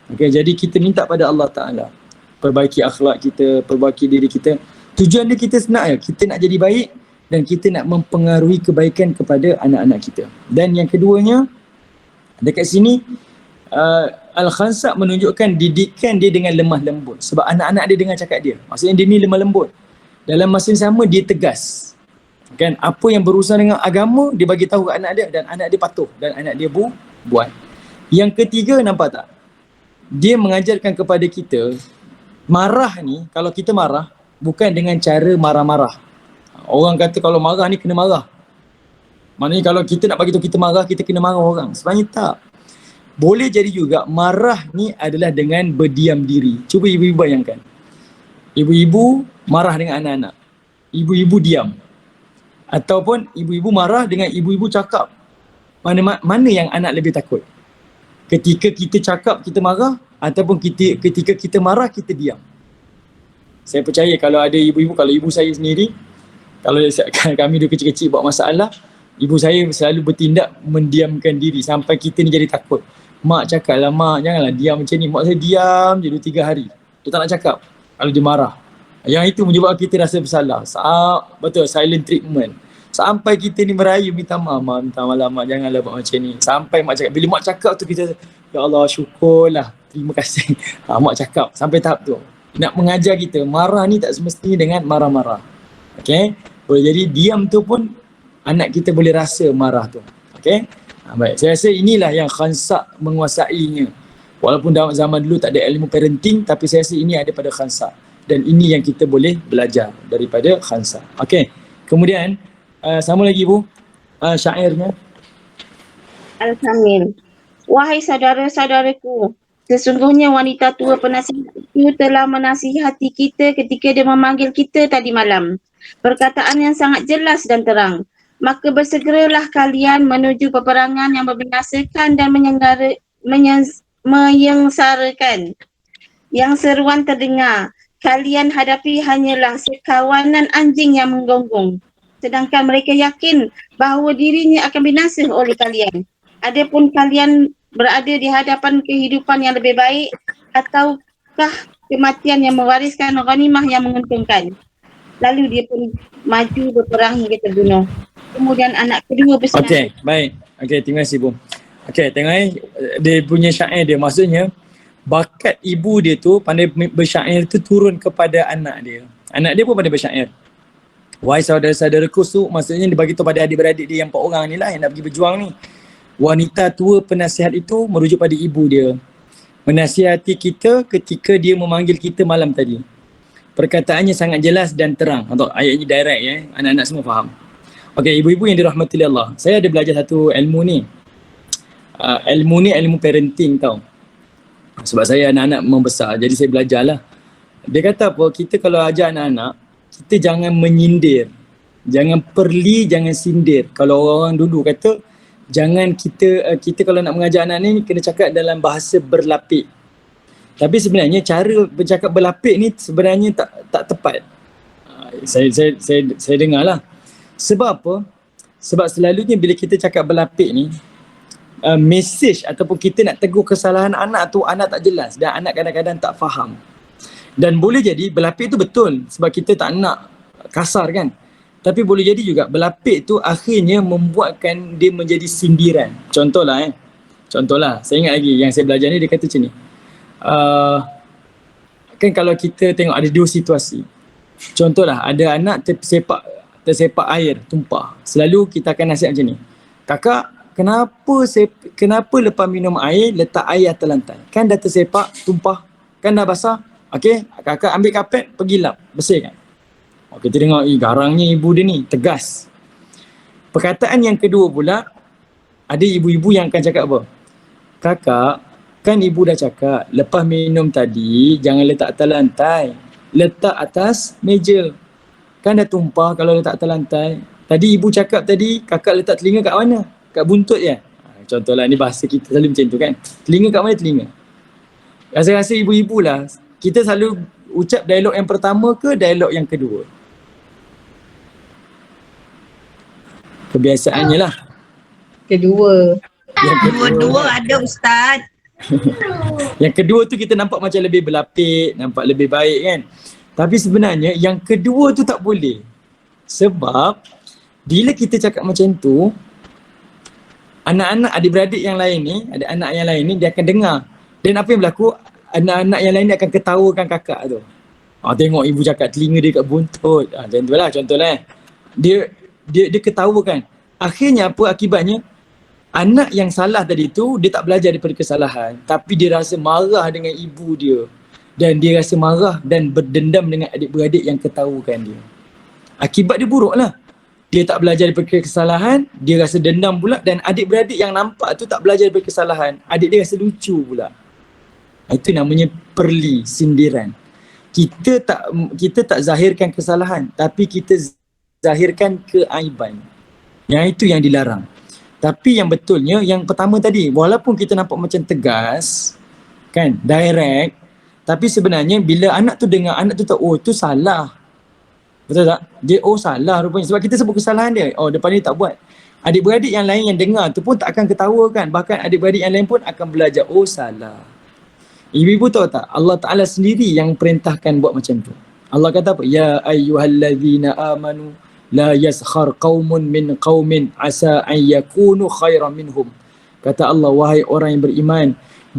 Okay, jadi kita minta pada Allah Ta'ala. Perbaiki akhlak kita, perbaiki diri kita. Tujuan dia kita senang ya. Kita nak jadi baik dan kita nak mempengaruhi kebaikan kepada anak-anak kita. Dan yang keduanya, dekat sini, Al-Khansa menunjukkan didikan dia dengan lemah lembut. Sebab anak-anak dia dengar cakap dia. Maksudnya dia ni lemah lembut. Dalam masa yang sama dia tegas. Kan, apa yang berurusan dengan agama dia bagi tahu ke anak dia dan anak dia patuh dan anak dia buat. Yang ketiga, nampak tak? Dia mengajarkan kepada kita marah ni, kalau kita marah bukan dengan cara marah-marah. Orang kata kalau marah ni kena marah. Maknanya kalau kita nak bagi tahu kita marah, kita kena marah orang. Sebenarnya tak. Boleh jadi juga marah ni adalah dengan berdiam diri. Cuba ibu-ibu bayangkan. Ibu-ibu marah dengan anak-anak. Ibu-ibu diam. Ataupun ibu-ibu marah dengan ibu-ibu cakap. Mana yang anak lebih takut? Ketika kita cakap kita marah ataupun ketika kita marah kita diam. Saya percaya kalau ada ibu-ibu, kalau ibu saya sendiri, kalau kami dulu kecil-kecil buat masalah, ibu saya selalu bertindak mendiamkan diri sampai kita ni jadi takut. Mak cakap lah, mak janganlah diam macam ni. Mak saya diam je 2-3 hari. Dia tak nak cakap kalau dia marah. Yang itu menyebabkan kita rasa bersalah. Betul, silent treatment. Sampai kita ni merayu minta maaf, minta maaf mak, janganlah buat macam ni. Sampai mak cakap, bila mak cakap tu kita, ya Allah syukurlah, terima kasih. Mak cakap sampai tahap tu. Nak mengajar kita, marah ni tak semestinya dengan marah-marah. Okay, boleh jadi diam tu pun anak kita boleh rasa marah tu. Okay, baik. Saya rasa inilah yang Khansa menguasainya. Walaupun dalam zaman dulu tak ada ilmu parenting, tapi saya rasa ini ada pada Khansa. Dan ini yang kita boleh belajar daripada Khansa. Okay, kemudian sama lagi Ibu, syairnya. Al-Kamil. Wahai saudara-saudaraku, sesungguhnya wanita tua penasihat itu telah menasihati kita ketika dia memanggil kita tadi malam. Perkataan yang sangat jelas dan terang. Maka bersegeralah kalian menuju peperangan yang membinasakan dan menyengsarakan. Yang seruan terdengar, kalian hadapi hanyalah sekawanan anjing yang menggonggong. Sedangkan mereka yakin bahawa dirinya akan binasa oleh kalian. Adapun kalian berada di hadapan kehidupan yang lebih baik ataukah kematian yang mewariskan ghanimah yang menguntungkan. Lalu dia pun maju berperang hingga terbunuh. Kemudian anak kedua bersenang. Okey, baik. Okey, terima kasih Ibu. Okey, tengok dia punya syair dia. Maksudnya bakat ibu dia tu pandai bersyair tu turun kepada anak dia. Anak dia pun pandai bersyair. Wahai saudara-saudaraku tu, maksudnya dia bagi tahu pada adik-beradik dia yang 4 orang ni lah yang nak pergi berjuang ni. Wanita tua penasihat itu merujuk pada ibu dia. Menasihati kita ketika dia memanggil kita malam tadi. Perkataannya sangat jelas dan terang. Untuk ayat ini direct ya, anak-anak semua faham. Okey, ibu-ibu yang dirahmati oleh Allah. Saya ada belajar satu ilmu ni. Ilmu ni ilmu parenting tau. Sebab saya anak-anak membesar, jadi saya belajarlah. Dia kata apa, kita kalau ajar anak-anak, kita jangan menyindir. Jangan perli, jangan sindir. Kalau orang dulu kata, jangan kita kalau nak mengajar anak ni kena cakap dalam bahasa berlapik. Tapi sebenarnya cara bercakap berlapik ni sebenarnya tak tepat. Saya dengar lah. Sebab apa? Sebab selalunya bila kita cakap berlapik ni, message ataupun kita nak tegur kesalahan anak tu, anak tak jelas dan anak kadang-kadang tak faham. Dan boleh jadi berlapik tu betul sebab kita tak nak kasar kan. Tapi boleh jadi juga berlapik tu akhirnya membuatkan dia menjadi sindiran. Contohlah saya ingat lagi yang saya belajar ni, dia kata macam ni. Kan kalau kita tengok ada 2 situasi. Contohlah ada anak tersepak air tumpah. Selalu kita akan nasihat macam ni. Kakak, kenapa lepas minum air letak air atas lantai? Kan dah tersepak, tumpah, kan dah basah. Okey, kakak ambil kapet, pergi lap, bersihkan. Kita tengok, garangnya ibu dia ni, tegas. Perkataan yang kedua pula, Ada ibu-ibu yang akan cakap apa? Kakak, kan ibu dah cakap lepas minum tadi jangan letak atas lantai, letak atas meja. Kan dah tumpah kalau letak atas lantai. Tadi ibu cakap tadi kakak letak telinga kat mana? Kat buntut je. Contohlah, ni bahasa kita selalu macam tu kan. Telinga kat mana telinga? Rasa-rasa ibu-ibu lah. Kita selalu ucap dialog yang pertama ke dialog yang kedua? Kebiasaannya lah. Kedua. Yang kedua. Dua-dua ada Ustaz. Yang kedua tu kita nampak macam lebih berlapik, nampak lebih baik kan. Tapi sebenarnya yang kedua tu tak boleh. Sebab bila kita cakap macam tu, anak-anak adik-beradik yang lain ni, ada anak yang lain ni dia akan dengar. Dan apa yang berlaku, anak-anak yang lain ni akan ketawakan kakak tu. Tengok ibu cakap telinga dia kat buntut. Macam tu lah contohlah. Dia ketawakan. Akhirnya apa akibatnya? Anak yang salah tadi tu dia tak belajar daripada kesalahan, tapi dia rasa marah dengan ibu dia. Dan dia rasa marah dan berdendam dengan adik-beradik yang ketawakan dia. Akibat dia buruk lah. Dia tak belajar daripada kesalahan, dia rasa dendam pula, dan adik-beradik yang nampak tu tak belajar daripada kesalahan, adik dia rasa lucu pula. Itu namanya perli, sindiran. Kita tak zahirkan kesalahan, tapi kita zahirkan keaiban. Yang itu yang dilarang. Tapi yang betulnya, yang pertama tadi, walaupun kita nampak macam tegas, kan, direct, tapi sebenarnya bila anak tu dengar, anak tu tahu, oh tu salah. Betul tak? Dia, oh salah rupanya. Sebab kita sebut kesalahan dia. Oh depan ni tak buat. Adik-beradik yang lain yang dengar tu pun tak akan ketawa kan. Bahkan adik-beradik yang lain pun akan belajar, oh salah. Ibu-ibu tahu tak? Allah Ta'ala sendiri yang perintahkan buat macam tu. Allah kata apa? Ya ayyuhallazina amanu la yaskhar qaumun min qaumin asa an yakunu khairan minhum. Kata Allah, wahai orang yang beriman,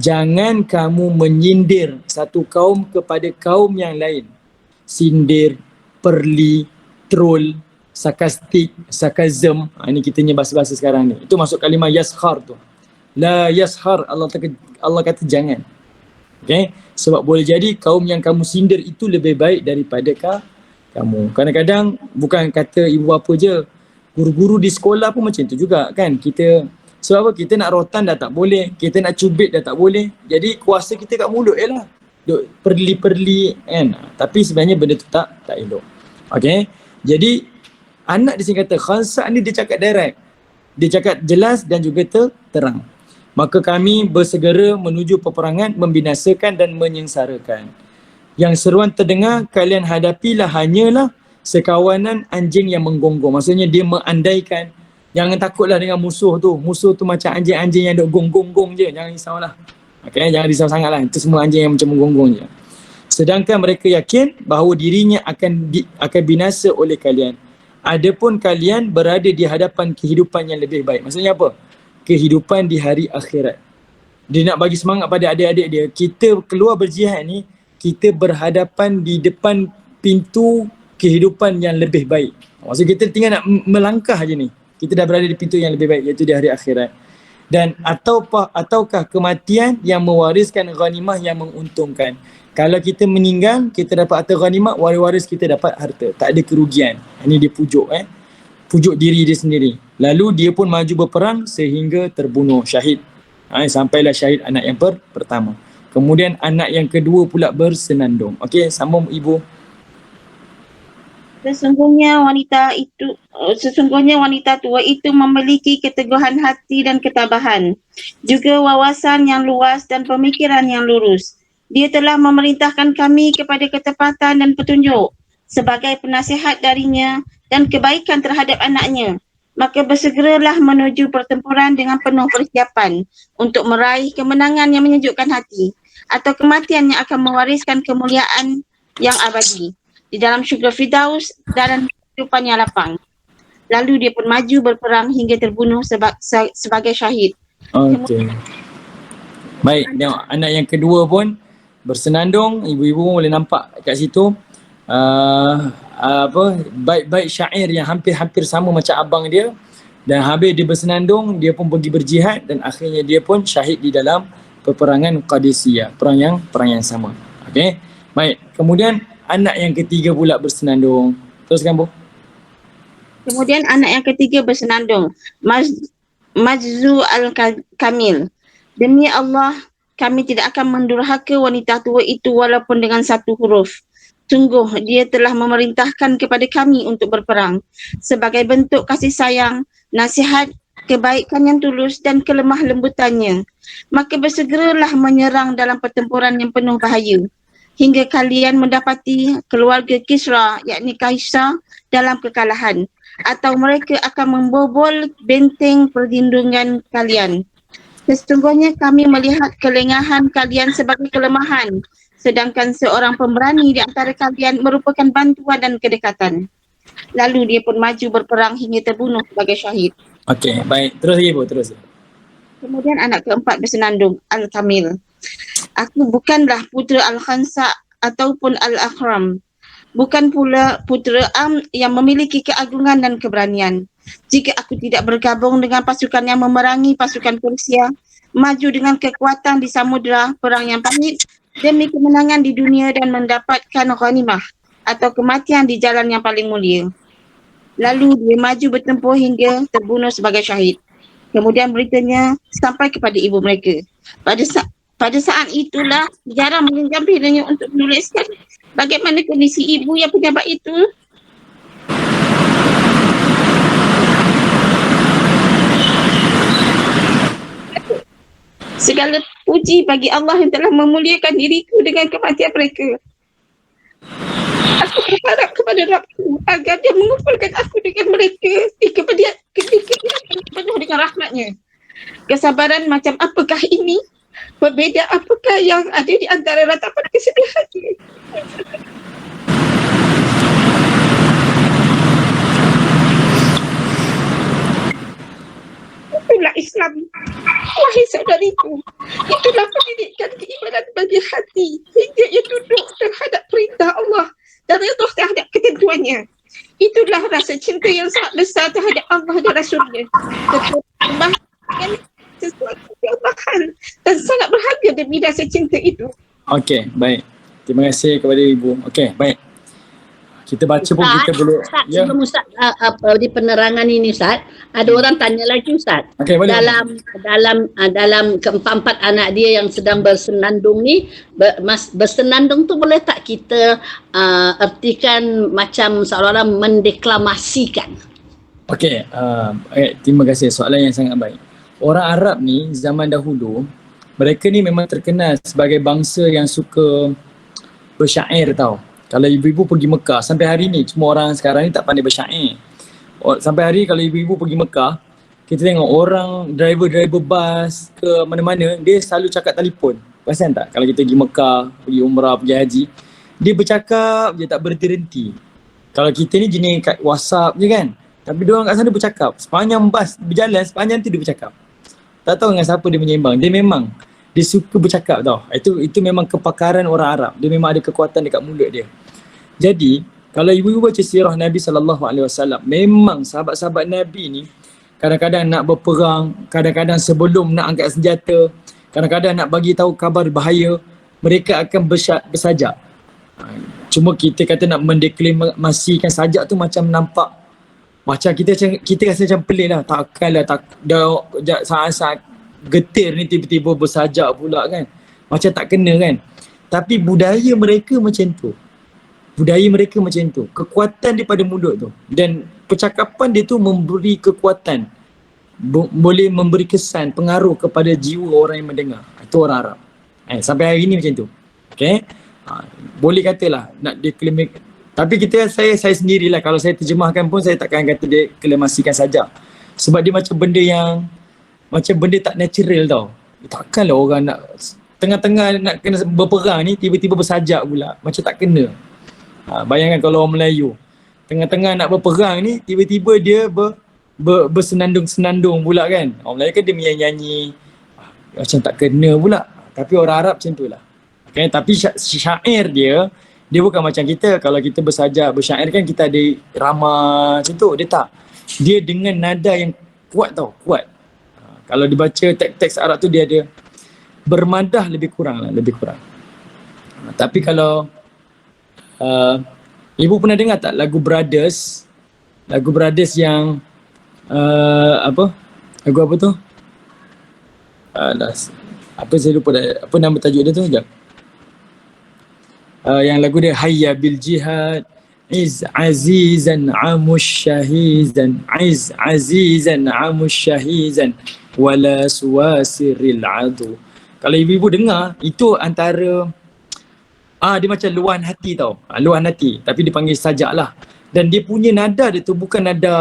jangan kamu menyindir satu kaum kepada kaum yang lain. Sindir, perli, troll, sarkastik, sarkazm. Ini kita punya bahasa-bahasa sekarang ni. Itu masuk kalimah yaskhar tu. La yaskhar, Allah kata jangan. Okay? Sebab boleh jadi kaum yang kamu sindir itu lebih baik daripada kamu. Kadang-kadang bukan kata ibu bapa je, guru-guru di sekolah pun macam tu juga kan. Sebab apa? Kita nak rotan dah tak boleh, kita nak cubit dah tak boleh. Jadi kuasa kita kat mulut je lah. Duk perli-perli kan. Tapi sebenarnya benda tu tak elok. Okay. Jadi anak di sini kata Khansa ni dia cakap direct. Dia cakap jelas dan juga terang. Maka kami bersegera menuju peperangan, membinasakan dan menyengsarakan. Yang seruan terdengar, kalian hadapilah hanyalah sekawanan anjing yang menggonggong. Maksudnya dia mengandaikan, jangan takutlah dengan musuh tu. Musuh tu macam anjing-anjing yang duk gonggong-gonggong je. Jangan risaulah. Okay, jangan risau sangatlah. Itu semua anjing yang macam menggonggong je. Sedangkan mereka yakin bahawa dirinya akan binasa oleh kalian. Adapun kalian berada di hadapan kehidupan yang lebih baik. Maksudnya apa? Kehidupan di hari akhirat. Dia nak bagi semangat pada adik-adik dia. Kita keluar berjihad ni, kita berhadapan di depan pintu kehidupan yang lebih baik. Maksudnya kita tinggal nak melangkah je ni. Kita dah berada di pintu yang lebih baik, iaitu di hari akhirat. Dan ataukah kematian yang mewariskan ghanimah yang menguntungkan. Kalau kita meninggal, kita dapat harta ghanimah, waris-waris kita dapat harta. Tak ada kerugian. Ini dia pujuk pujuk diri dia sendiri. Lalu dia pun maju berperang sehingga terbunuh syahid. Sampailah syahid anak yang pertama. Kemudian anak yang kedua pula bersenandung. Okey, sambung ibu. Sesungguhnya wanita tua itu memiliki keteguhan hati dan ketabahan, juga wawasan yang luas dan pemikiran yang lurus. Dia telah memerintahkan kami kepada ketepatan dan petunjuk sebagai penasihat darinya dan kebaikan terhadap anaknya. Maka bersegeralah menuju pertempuran dengan penuh persiapan untuk meraih kemenangan yang menyejukkan hati atau kematian yang akan mewariskan kemuliaan yang abadi di dalam syurga Firdaus dan kehidupan yang lapang. Lalu dia pun maju berperang hingga terbunuh sebagai syahid. Okey. Baik, tengok anak yang kedua pun bersenandung. Ibu-ibu boleh nampak kat situ bait-bait syair yang hampir-hampir sama macam abang dia. Dan habis dia bersenandung, dia pun pergi berjihad dan akhirnya dia pun syahid di dalam peperangan Qadisiyah, perang yang sama. Okey. Baik, kemudian anak yang ketiga pula bersenandung. Teruskan Bu. Kemudian anak yang ketiga bersenandung. Majzu al-Kamil. Demi Allah, kami tidak akan mendurhaka wanita tua itu walaupun dengan satu huruf. Sungguh, dia telah memerintahkan kepada kami untuk berperang sebagai bentuk kasih sayang, nasihat, kebaikan yang tulus dan kelemah lembutannya. Maka bersegeralah menyerang dalam pertempuran yang penuh bahaya hingga kalian mendapati keluarga Kisra, yakni Kaisar, dalam kekalahan, atau mereka akan membobol benteng perlindungan kalian. Sesungguhnya kami melihat kelengahan kalian sebagai kelemahan, sedangkan seorang pemberani di antara kalian merupakan bantuan dan kedekatan. Lalu dia pun maju berperang hingga terbunuh sebagai syahid. Okey, baik. Terus lagi Ibu, terus. Kemudian anak keempat bersenandung, Al-Kamil. Aku bukanlah putera Al-Khansa ataupun Al-Akhram. Bukan pula putera Am yang memiliki keagungan dan keberanian. Jika aku tidak bergabung dengan pasukan yang memerangi pasukan Persia, maju dengan kekuatan di samudera perang yang pahit demi kemenangan di dunia dan mendapatkan ghanimah atau kematian di jalan yang paling mulia. Lalu dia maju bertempur hingga terbunuh sebagai syahid. Kemudian beritanya sampai kepada ibu mereka. Pada saat itulah sejarah meminjam padanya untuk menuliskan bagaimana kondisi ibu yang pejabat itu. Segala puji bagi Allah yang telah memuliakan diriku dengan kematian mereka. Aku berharap kepada Rabbku agar dia mengumpulkan aku dengan mereka di kemudian penuh dengan rahmatnya. Kesabaran macam apakah ini? Berbeza apakah yang ada di antara ratapan kesedihannya? Itulah Islam. Wahai saudariku, itulah pendidikan keimanan bagi hati hingga ia tunduk terhadap perintah Allah dan redha terhadap ketentuannya. Itulah rasa cinta yang sangat besar terhadap Allah dan Rasulnya. Tetapi sesuatu yang mahal dan sangat berharga demi rasa cinta itu. Okey, baik. Terima kasih kepada Ibu. Okey, baik. Kita baca pun kita boleh. Ustaz, sebelum Ustaz di penerangan ini Ustaz, ada orang tanya lagi Ustaz. Okey, boleh. Dalam keempat anak dia yang sedang bersenandung ni, bersenandung tu boleh tak kita ertikan macam seolah-olah mendeklamasikan? Okey, terima kasih. Soalan yang sangat baik. Orang Arab ni zaman dahulu, mereka ni memang terkenal sebagai bangsa yang suka bersyair tau. Kalau ibu-ibu pergi Mekah, sampai hari ni cuma orang sekarang ni tak pandai bersyair. Sampai hari kalau ibu-ibu pergi Mekah, kita tengok orang driver bas ke mana-mana, dia selalu cakap telefon. Perasan tak? Kalau kita pergi Mekah, pergi umrah, pergi haji, dia bercakap je tak berhenti-henti. Kalau kita ni jenis kat WhatsApp je kan, tapi diorang kat sana bercakap. Sepanjang bas berjalan, sepanjang tu dia bercakap. Tak tahu dengan siapa dia menyeimbang. Dia suka bercakap tau. Itu memang kepakaran orang Arab. Dia memang ada kekuatan dekat mulut dia. Jadi, kalau ibu-ibu baca sirah Nabi SAW, memang sahabat-sahabat Nabi ni kadang-kadang nak berperang, kadang-kadang sebelum nak angkat senjata, kadang-kadang nak bagi tahu kabar bahaya, mereka akan bersajak. Cuma kita kata nak mendeklamasikan sajak tu macam nampak macam kita rasa macam pelik lah. Takkanlah saat-saat getir ni tiba-tiba bersajak pula kan. Macam tak kena kan. Tapi budaya mereka macam tu. Kekuatan daripada mulut tu. Dan percakapan dia tu memberi kekuatan. Boleh memberi kesan, pengaruh kepada jiwa orang yang mendengar. Itu orang Arab. Sampai hari ni macam tu. Okay. Boleh katalah nak deklamasikan. Tapi saya sendirilah, kalau saya terjemahkan pun saya takkan kata deklamasikan saja. Sebab dia macam benda tak natural tau. Takkanlah orang nak tengah-tengah nak kena berperang ni tiba-tiba bersajak pula. Macam tak kena. Bayangkan kalau orang Melayu tengah-tengah nak berperang ni tiba-tiba dia bersenandung-senandung pula kan. Orang Melayu kan dia menyanyi-nyanyi. Macam tak kena pula. Tapi orang Arab macam tu lah. Okay, tapi syair dia bukan macam kita. Kalau kita bersyair kan kita ada ramah macam tu. Dia tak. Dia dengan nada yang kuat tau. Kuat. Kalau dibaca teks-teks Arab tu dia ada bermadah lebih kurang. Tapi kalau ibu pernah dengar tak lagu Brothers yang Lagu apa tu? Alah, apa saya lupa dah. Apa nama tajuk dia tu? Sekejap. Yang lagu dia Hayya bil jihad Iz azizan amush syahizan Iz azizan amush syahizan Wala suwasiril adu. Kalau ibu-ibu dengar, itu antara dia macam luahan hati tau. Luahan hati, tapi dipanggil sajak lah. Dan dia punya nada dia tu bukan nada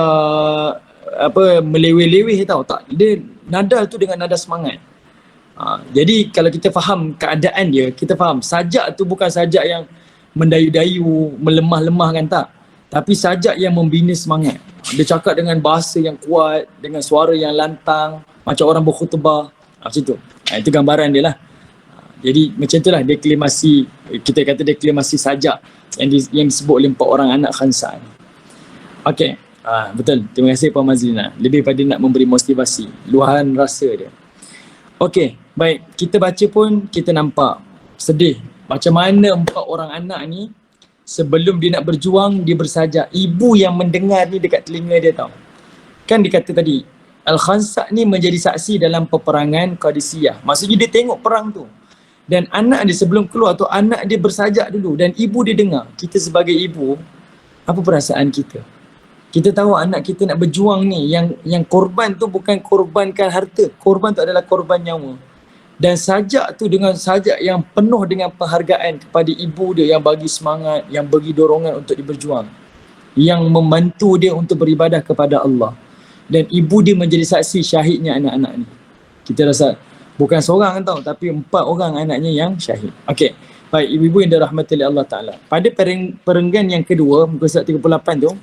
meleweh-leweh tau. Tak, dia nada tu dengan nada semangat. Jadi kalau kita faham keadaan dia, kita faham sajak tu bukan sajak yang mendayu-dayu, melemah-lemahkan, tak. Tapi sajak yang membina semangat. Dia cakap dengan bahasa yang kuat, dengan suara yang lantang, macam orang berkhutbah. Macam tu. Itu gambaran dia lah. Jadi macam itulah deklamasi, kita kata deklamasi sajak yang disebut oleh 4 orang anak Khansa ni. Okey. Betul. Terima kasih Puan Mazlina. Lebih pada nak memberi motivasi, luahan rasa dia. Okey, baik. Kita baca pun kita nampak sedih. Macam mana 4 orang anak ni sebelum dia nak berjuang, dia bersajak. Ibu yang mendengar ni dekat telinga dia tau. Kan dia kata tadi, Al-Khansa ni menjadi saksi dalam peperangan Qadisiyah. Maksudnya dia tengok perang tu. Dan anak dia sebelum keluar tu, anak dia bersajak dulu. Dan ibu dia dengar. Kita sebagai ibu, apa perasaan kita? Kita tahu anak kita nak berjuang ni, yang korban tu bukan korbankan harta, korban tu adalah korban nyawa. Dan sajak tu dengan sajak yang penuh dengan penghargaan kepada ibu dia yang bagi semangat, yang bagi dorongan untuk dia berjuang, yang membantu dia untuk beribadah kepada Allah. Dan ibu dia menjadi saksi syahidnya anak-anak ni. Kita rasa bukan seorang tau, tapi 4 orang anaknya yang syahid. Okey, baik ibu-ibu yang dirahmati oleh Allah Ta'ala. Pada perenggan yang kedua, muka surat 38 tu,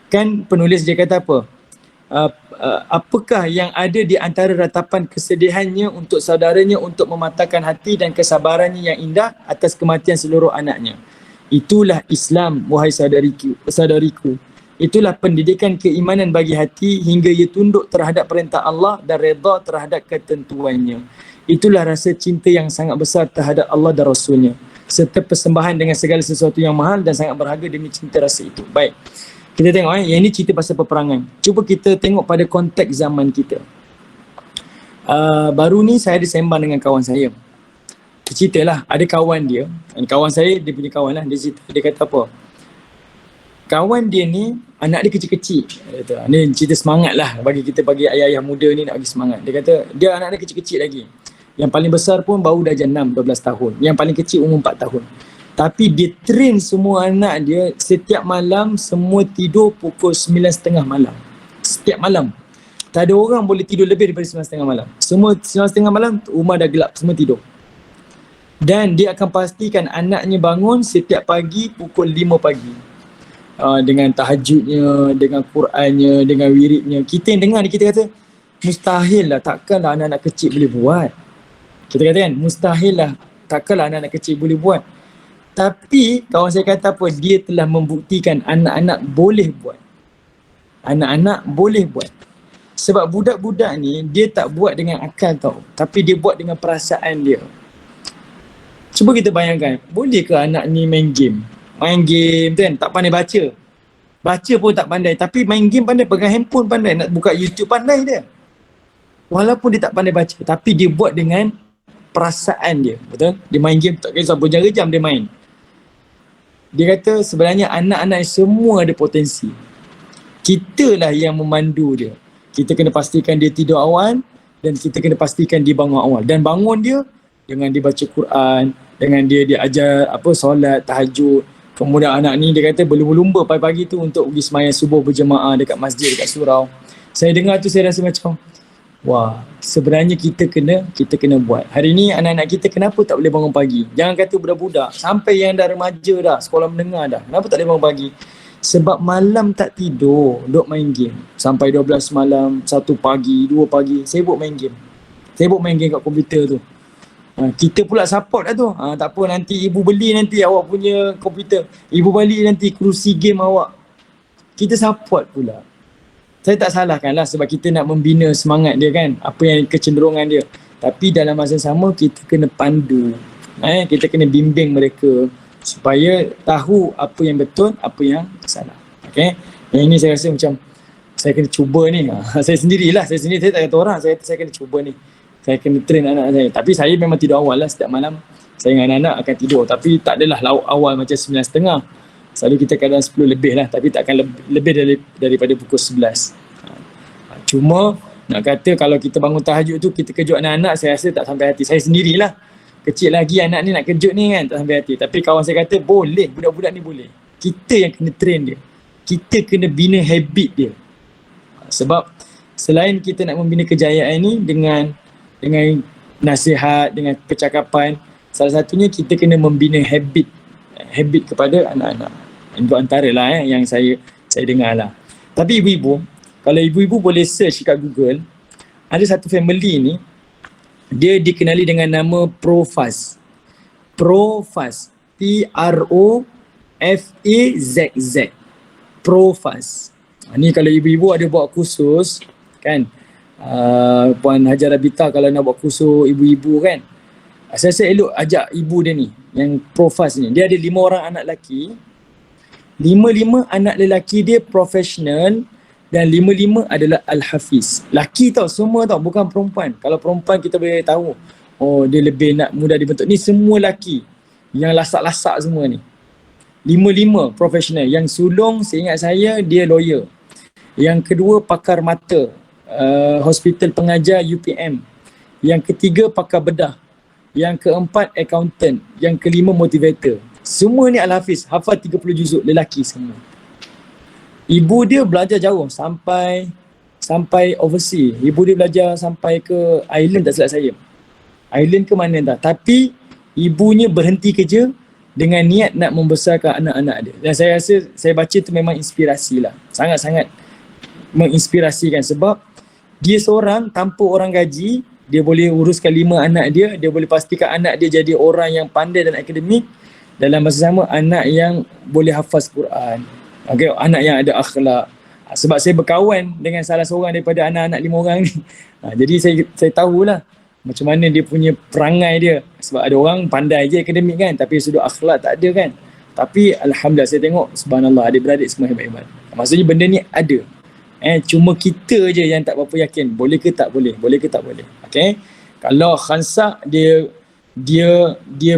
kan penulis dia kata apa? Apakah yang ada di antara ratapan kesedihannya untuk saudaranya untuk mematahkan hati dan kesabarannya yang indah atas kematian seluruh anaknya? Itulah Islam, wahai saudariku. Itulah pendidikan keimanan bagi hati hingga ia tunduk terhadap perintah Allah dan redha terhadap ketentuannya. Itulah rasa cinta yang sangat besar terhadap Allah dan Rasulnya, serta persembahan dengan segala sesuatu yang mahal dan sangat berharga demi cinta rasa itu. Baik. Kita tengok yang ini cerita pasal peperangan. Cuba kita tengok pada konteks zaman kita. Baru ni saya ada sembang dengan kawan saya. Ceritalah, ada kawan dia. Kawan saya, dia punya kawan lah. Dia kata apa? Kawan dia ni, anak dia kecil-kecil. Ni cerita semangat lah bagi kita, bagi ayah-ayah muda ni nak bagi semangat. Dia kata, dia anak dia kecil-kecil lagi. Yang paling besar pun baru dah 6-12 tahun. Yang paling kecil umur 4 tahun. Tapi dia train semua anak dia setiap malam semua tidur pukul 9.30 malam. Setiap malam. Tak ada orang boleh tidur lebih daripada 9.30 malam. Semua 9.30 malam rumah dah gelap, semua tidur. Dan dia akan pastikan anaknya bangun setiap pagi pukul 5 pagi. Dengan tahajudnya, dengan Qurannya, dengan wiridnya. Kita yang dengar ni kita kata mustahil lah, takkanlah anak-anak kecil boleh buat. Kita kata kan mustahil lah, takkanlah anak-anak kecil boleh buat. Tapi kawan saya kata apa? Dia telah membuktikan anak-anak boleh buat. Anak-anak boleh buat. Sebab budak-budak ni dia tak buat dengan akal tau, tapi dia buat dengan perasaan dia. Cuba kita bayangkan, boleh ke anak ni main game? Main game tu kan, tak pandai baca. Baca pun tak pandai, tapi main game pandai, pegang handphone pandai, nak buka YouTube pandai dia. Walaupun dia tak pandai baca, tapi dia buat dengan perasaan dia, betul? Dia main game tak kisah berjam-jam dia main. Dia kata sebenarnya anak-anak semua ada potensi. Kitalah yang memandu dia. Kita kena pastikan dia tidur awal dan kita kena pastikan dia bangun awal. Dan bangun dia dengan dia baca Quran, dengan dia ajar solat, tahajud. Kemudian anak ni dia kata berlumba-lumba pagi-pagi tu untuk pergi sembahyang subuh berjemaah dekat masjid, dekat surau. Saya dengar tu saya rasa macam wah, sebenarnya kita kena buat. Hari ni anak-anak kita kenapa tak boleh bangun pagi? Jangan kata budak-budak, sampai yang dah remaja dah, sekolah menengah dah. Kenapa tak boleh bangun pagi? Sebab malam tak tidur, duk main game. Sampai 12 malam, 1 pagi, 2 pagi, sibuk main game. Sibuk main game kat komputer tu. Kita pula support lah tu. Tak apa, nanti ibu beli nanti awak punya komputer. Ibu beli nanti kerusi game awak. Kita support pula. Saya tak salahkan lah sebab kita nak membina semangat dia kan. Apa yang kecenderungan dia. Tapi dalam masa sama kita kena pandu. Kita kena bimbing mereka supaya tahu apa yang betul, apa yang salah. Okay? Yang ini saya rasa macam saya kena cuba ni. Saya sendiri saya tak kata orang, saya kata saya kena cuba ni. Saya kena train anak saya. Tapi saya memang tidur awal lah setiap malam. Saya dengan anak akan tidur. Tapi tak adalah awal macam 9.30. Selalu kita kadang 10 lebih lah. Tapi takkan lebih daripada pukul 11. Cuma nak kata kalau kita bangun tahajud tu kita kejut anak-anak, saya rasa tak sampai hati. Saya sendirilah. Kecil lagi anak ni nak kejut ni kan, tak sampai hati. Tapi kawan saya kata boleh, budak-budak ni boleh. Kita yang kena train dia. Kita kena bina habit dia. Sebab selain kita nak membina kejayaan ni dengan nasihat, dengan percakapan, salah satunya kita kena membina habit kepada anak-anak. Itu antaralah yang saya dengar lah. Tapi ibu-ibu, kalau ibu-ibu boleh search kat Google, ada satu family ni, dia dikenali dengan nama Profaz. Profaz. P-R-O-F-A-Z-Z. Profaz. Ni kalau ibu-ibu ada buat kursus, kan, Puan Hajar Rabita kalau nak buat kursus ibu-ibu kan, saya elok ajak ibu dia ni, yang Profaz ni. Dia ada 5 orang anak lelaki. 5 anak lelaki dia profesional dan 5 adalah Al-Hafiz. Laki tau, semua tau, bukan perempuan. Kalau perempuan kita boleh tahu, oh dia lebih nak mudah dibentuk. Ni semua laki yang lasak-lasak semua ni. 5 profesional. Yang sulung seingat saya dia lawyer. Yang kedua pakar mata, hospital pengajar UPM. Yang ketiga pakar bedah. Yang keempat accountant. Yang kelima motivator. Semua ni Al-Hafiz, hafal 30 juzuk, lelaki semua. Ibu dia belajar jauh sampai overseas. Ibu dia belajar sampai ke Ireland tak silap saya. Ireland ke mana tak. Tapi ibunya berhenti kerja dengan niat nak membesarkan anak-anak dia. Dan saya rasa, saya baca tu memang inspirasi lah. Sangat-sangat menginspirasikan sebab dia seorang tanpa orang gaji, dia boleh uruskan 5 anak dia, dia boleh pastikan anak dia jadi orang yang pandai dan akademik. Dalam masa sama anak yang boleh hafaz Quran. Okay, anak yang ada akhlak. Sebab saya berkawan dengan salah seorang daripada anak-anak 5 orang ni. Jadi saya tahulah macam mana dia punya perangai dia. Sebab ada orang pandai je akademik kan, tapi sudut akhlak tak ada kan. Tapi alhamdulillah saya tengok subhanallah adik-beradik semua hebat-hebat. Maksudnya benda ni ada. Cuma kita je yang tak berapa yakin. Boleh ke tak boleh? Boleh ke tak boleh? Okay. Kalau Khansa dia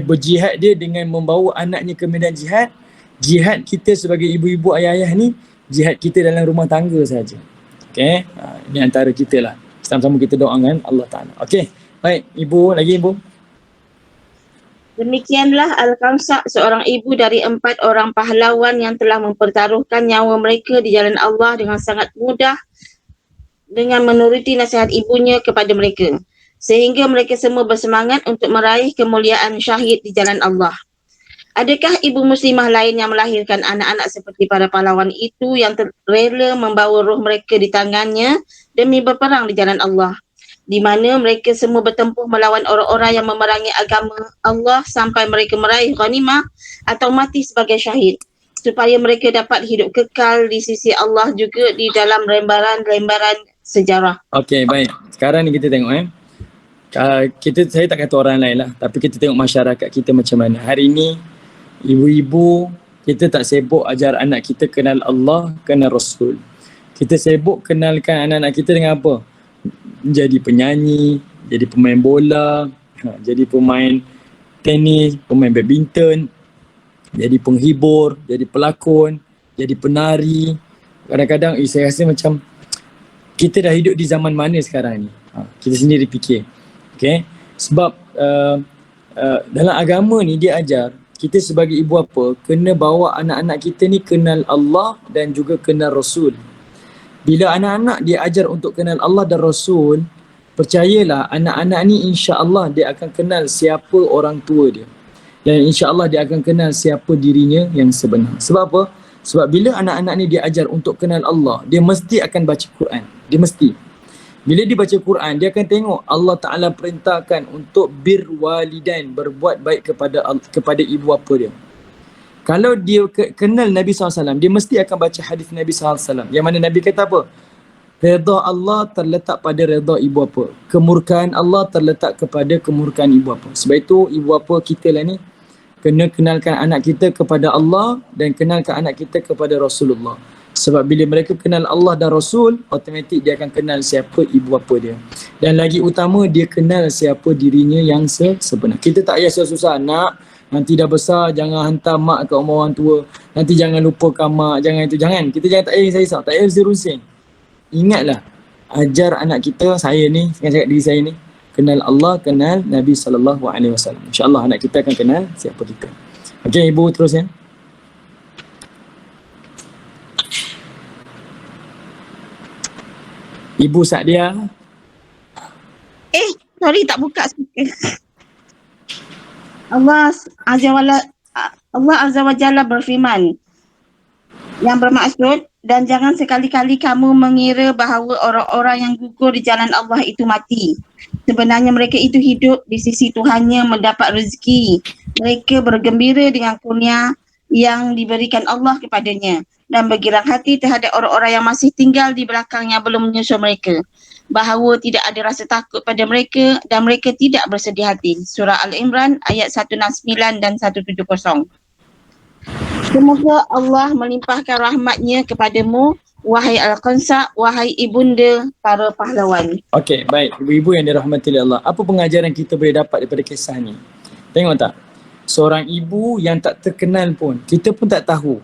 berjihad dia dengan membawa anaknya ke medan jihad. Jihad kita sebagai ibu-ibu ayah-ayah ni, jihad kita dalam rumah tangga saja. Okay. Ini antara kita lah. Sama-sama kita doakan Allah Ta'ala. Okay. Baik. Ibu, lagi ibu. Demikianlah Al-Khansa, seorang ibu dari 4 orang pahlawan yang telah mempertaruhkan nyawa mereka di jalan Allah dengan sangat mudah dengan menuruti nasihat ibunya kepada mereka. Sehingga mereka semua bersemangat untuk meraih kemuliaan syahid di jalan Allah. Adakah ibu muslimah lain yang melahirkan anak-anak seperti para pahlawan itu yang rela membawa roh mereka di tangannya demi berperang di jalan Allah, di mana mereka semua bertempuh melawan orang-orang yang memerangi agama Allah sampai mereka meraih ghanimah atau mati sebagai syahid, supaya mereka dapat hidup kekal di sisi Allah juga di dalam lembaran-lembaran sejarah. Okey, baik. Sekarang ni kita tengok saya tak kata orang lain lah, tapi kita tengok masyarakat kita macam mana. Hari ni ibu-ibu kita tak sibuk ajar anak kita kenal Allah, kenal Rasul. Kita sibuk kenalkan anak-anak kita dengan apa? Jadi penyanyi, jadi pemain bola, jadi pemain tenis, pemain badminton, jadi penghibur, jadi pelakon, jadi penari. Kadang-kadang saya rasa macam kita dah hidup di zaman mana sekarang ni. Kita sendiri fikir. Okay? Sebab dalam agama ni dia ajar kita sebagai ibu apa, kena bawa anak-anak kita ni kenal Allah dan juga kenal Rasul. Bila anak-anak dia ajar untuk kenal Allah dan Rasul, percayalah anak-anak ni insya-Allah dia akan kenal siapa orang tua dia. Dan insya-Allah dia akan kenal siapa dirinya yang sebenar. Sebab apa? Sebab bila anak-anak ni dia ajar untuk kenal Allah, dia mesti akan baca Quran. Dia mesti. Bila dia baca Quran, dia akan tengok Allah Ta'ala perintahkan untuk birwalidain, berbuat baik kepada ibu bapa dia. Kalau dia kenal Nabi SAW, dia mesti akan baca hadis Nabi SAW. Yang mana Nabi kata apa? Redha Allah terletak pada redha ibu bapa. Kemurkaan Allah terletak kepada kemurkaan ibu bapa. Sebab itu ibu bapa kita lah ni kena kenalkan anak kita kepada Allah dan kenalkan anak kita kepada Rasulullah. Sebab bila mereka kenal Allah dan Rasul, automatik dia akan kenal siapa ibu bapa dia. Dan lagi utama, dia kenal siapa dirinya yang sebenar. Kita tak payah susah-susah, nak nanti dah besar jangan hantar mak ke rumah orang tua, nanti jangan lupakan mak, jangan itu, jangan. Kita jangan tak payah risau, tak payah rusing. Ingatlah, ajar anak kita, saya ni, sekarang cakap diri saya ni, kenal Allah, kenal Nabi SAW. InsyaAllah anak kita akan kenal siapa kita. Okey, ibu terus ya. Ibu Sa'diah. Sorry tak buka speaker. Allah Azza wa Jalla berfirman yang bermaksud, dan jangan sekali-kali kamu mengira bahawa orang-orang yang gugur di jalan Allah itu mati. Sebenarnya mereka itu hidup di sisi Tuhannya mendapat rezeki. Mereka bergembira dengan kurnia yang diberikan Allah kepadanya dan bergirang hati terhadap orang-orang yang masih tinggal di belakang yang belum menyusul mereka, bahawa tidak ada rasa takut pada mereka dan mereka tidak bersedih hati. Surah Al-Imran ayat 169 dan 170. Semoga Allah melimpahkan rahmatnya kepadamu, wahai Al-Khansa, wahai ibunda para pahlawan. Okey, baik. Ibu-ibu yang dirahmati oleh Allah, apa pengajaran kita boleh dapat daripada kisah ni? Tengok tak? Seorang ibu yang tak terkenal pun, kita pun tak tahu.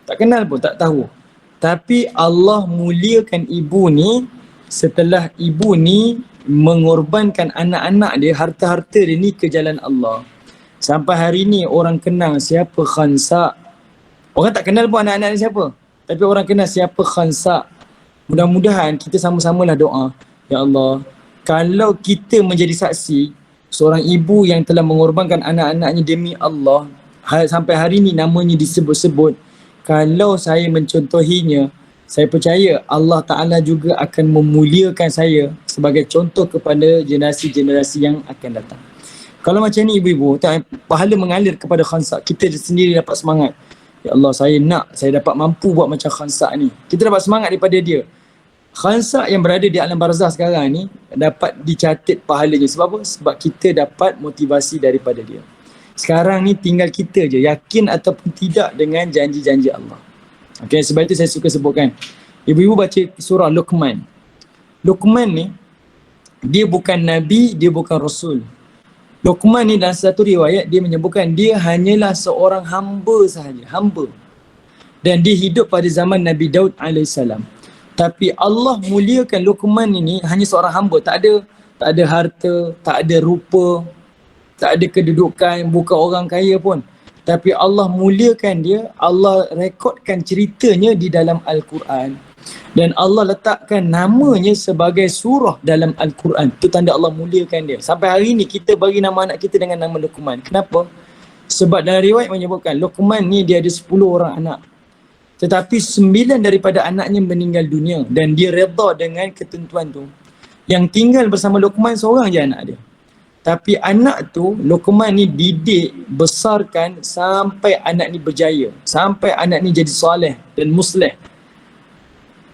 Tak kenal pun, tak tahu. Tapi Allah muliakan ibu ni setelah ibu ni mengorbankan anak-anak dia, harta-harta dia ni ke jalan Allah. Sampai hari ni orang kenal siapa Khansa. Orang tak kenal pun anak-anak dia siapa. Tapi orang kenal siapa Khansa. Mudah-mudahan kita sama-samalah doa. Ya Allah, kalau kita menjadi saksi seorang ibu yang telah mengorbankan anak-anaknya demi Allah, sampai hari ni namanya disebut-sebut, kalau saya mencontohinya, saya percaya Allah Ta'ala juga akan memuliakan saya sebagai contoh kepada generasi-generasi yang akan datang. Kalau macam ni ibu-ibu, pahala mengalir kepada Khansa, kita sendiri dapat semangat. Ya Allah, saya dapat mampu buat macam Khansa ni. Kita dapat semangat daripada dia. Khansa yang berada di alam barzah sekarang ni dapat dicatat pahalanya. Sebab apa? Sebab kita dapat motivasi daripada dia. Sekarang ni tinggal kita je, yakin ataupun tidak dengan janji-janji Allah. Okay, sebab itu saya suka sebutkan. Ibu-ibu baca surah Luqman. Luqman ni, dia bukan Nabi, dia bukan Rasul. Luqman ni dalam satu riwayat, dia menyebutkan dia hanyalah seorang hamba sahaja, hamba. Dan dia hidup pada zaman Nabi Daud AS. Tapi Allah muliakan Luqman ini hanya seorang hamba, tak ada harta, tak ada rupa, tak ada kedudukan, bukan orang kaya pun. Tapi Allah muliakan dia, Allah rekodkan ceritanya di dalam Al-Quran. Dan Allah letakkan namanya sebagai surah dalam Al-Quran. Itu tanda Allah muliakan dia. Sampai hari ni kita bagi nama anak kita dengan nama Luqman. Kenapa? Sebab dalam riwayat menyebutkan Luqman ni dia ada 10 orang anak. Tetapi 9 daripada anaknya meninggal dunia. Dan dia redha dengan ketentuan tu. Yang tinggal bersama Luqman seorang je anak dia. Tapi anak tu, Luqman ni didik, besarkan sampai anak ni berjaya. Sampai anak ni jadi soleh dan musleh.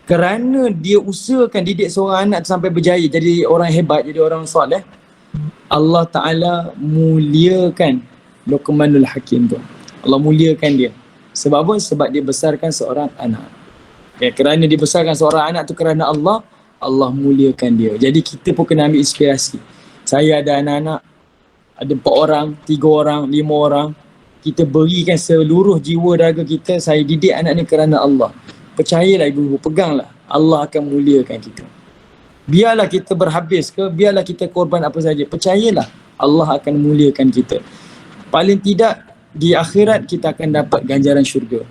Kerana dia usahakan didik seorang anak sampai berjaya, jadi orang hebat, jadi orang soleh, Allah Ta'ala muliakan Luqmanul Hakim tu. Allah muliakan dia. Sebab apa? Sebab dia besarkan seorang anak. Okay, kerana dia besarkan seorang anak tu kerana Allah, Allah muliakan dia. Jadi kita pun kena ambil inspirasi. Saya ada anak-anak, ada 4 orang, 3 orang, 5 orang. Kita berikan seluruh jiwa raga kita, saya didik anak ni kerana Allah. Percayalah ibu-ibu, peganglah. Allah akan muliakan kita. Biarlah kita berhabis ke, biarlah kita korban apa saja. Percayalah, Allah akan muliakan kita. Paling tidak, di akhirat kita akan dapat ganjaran syurga.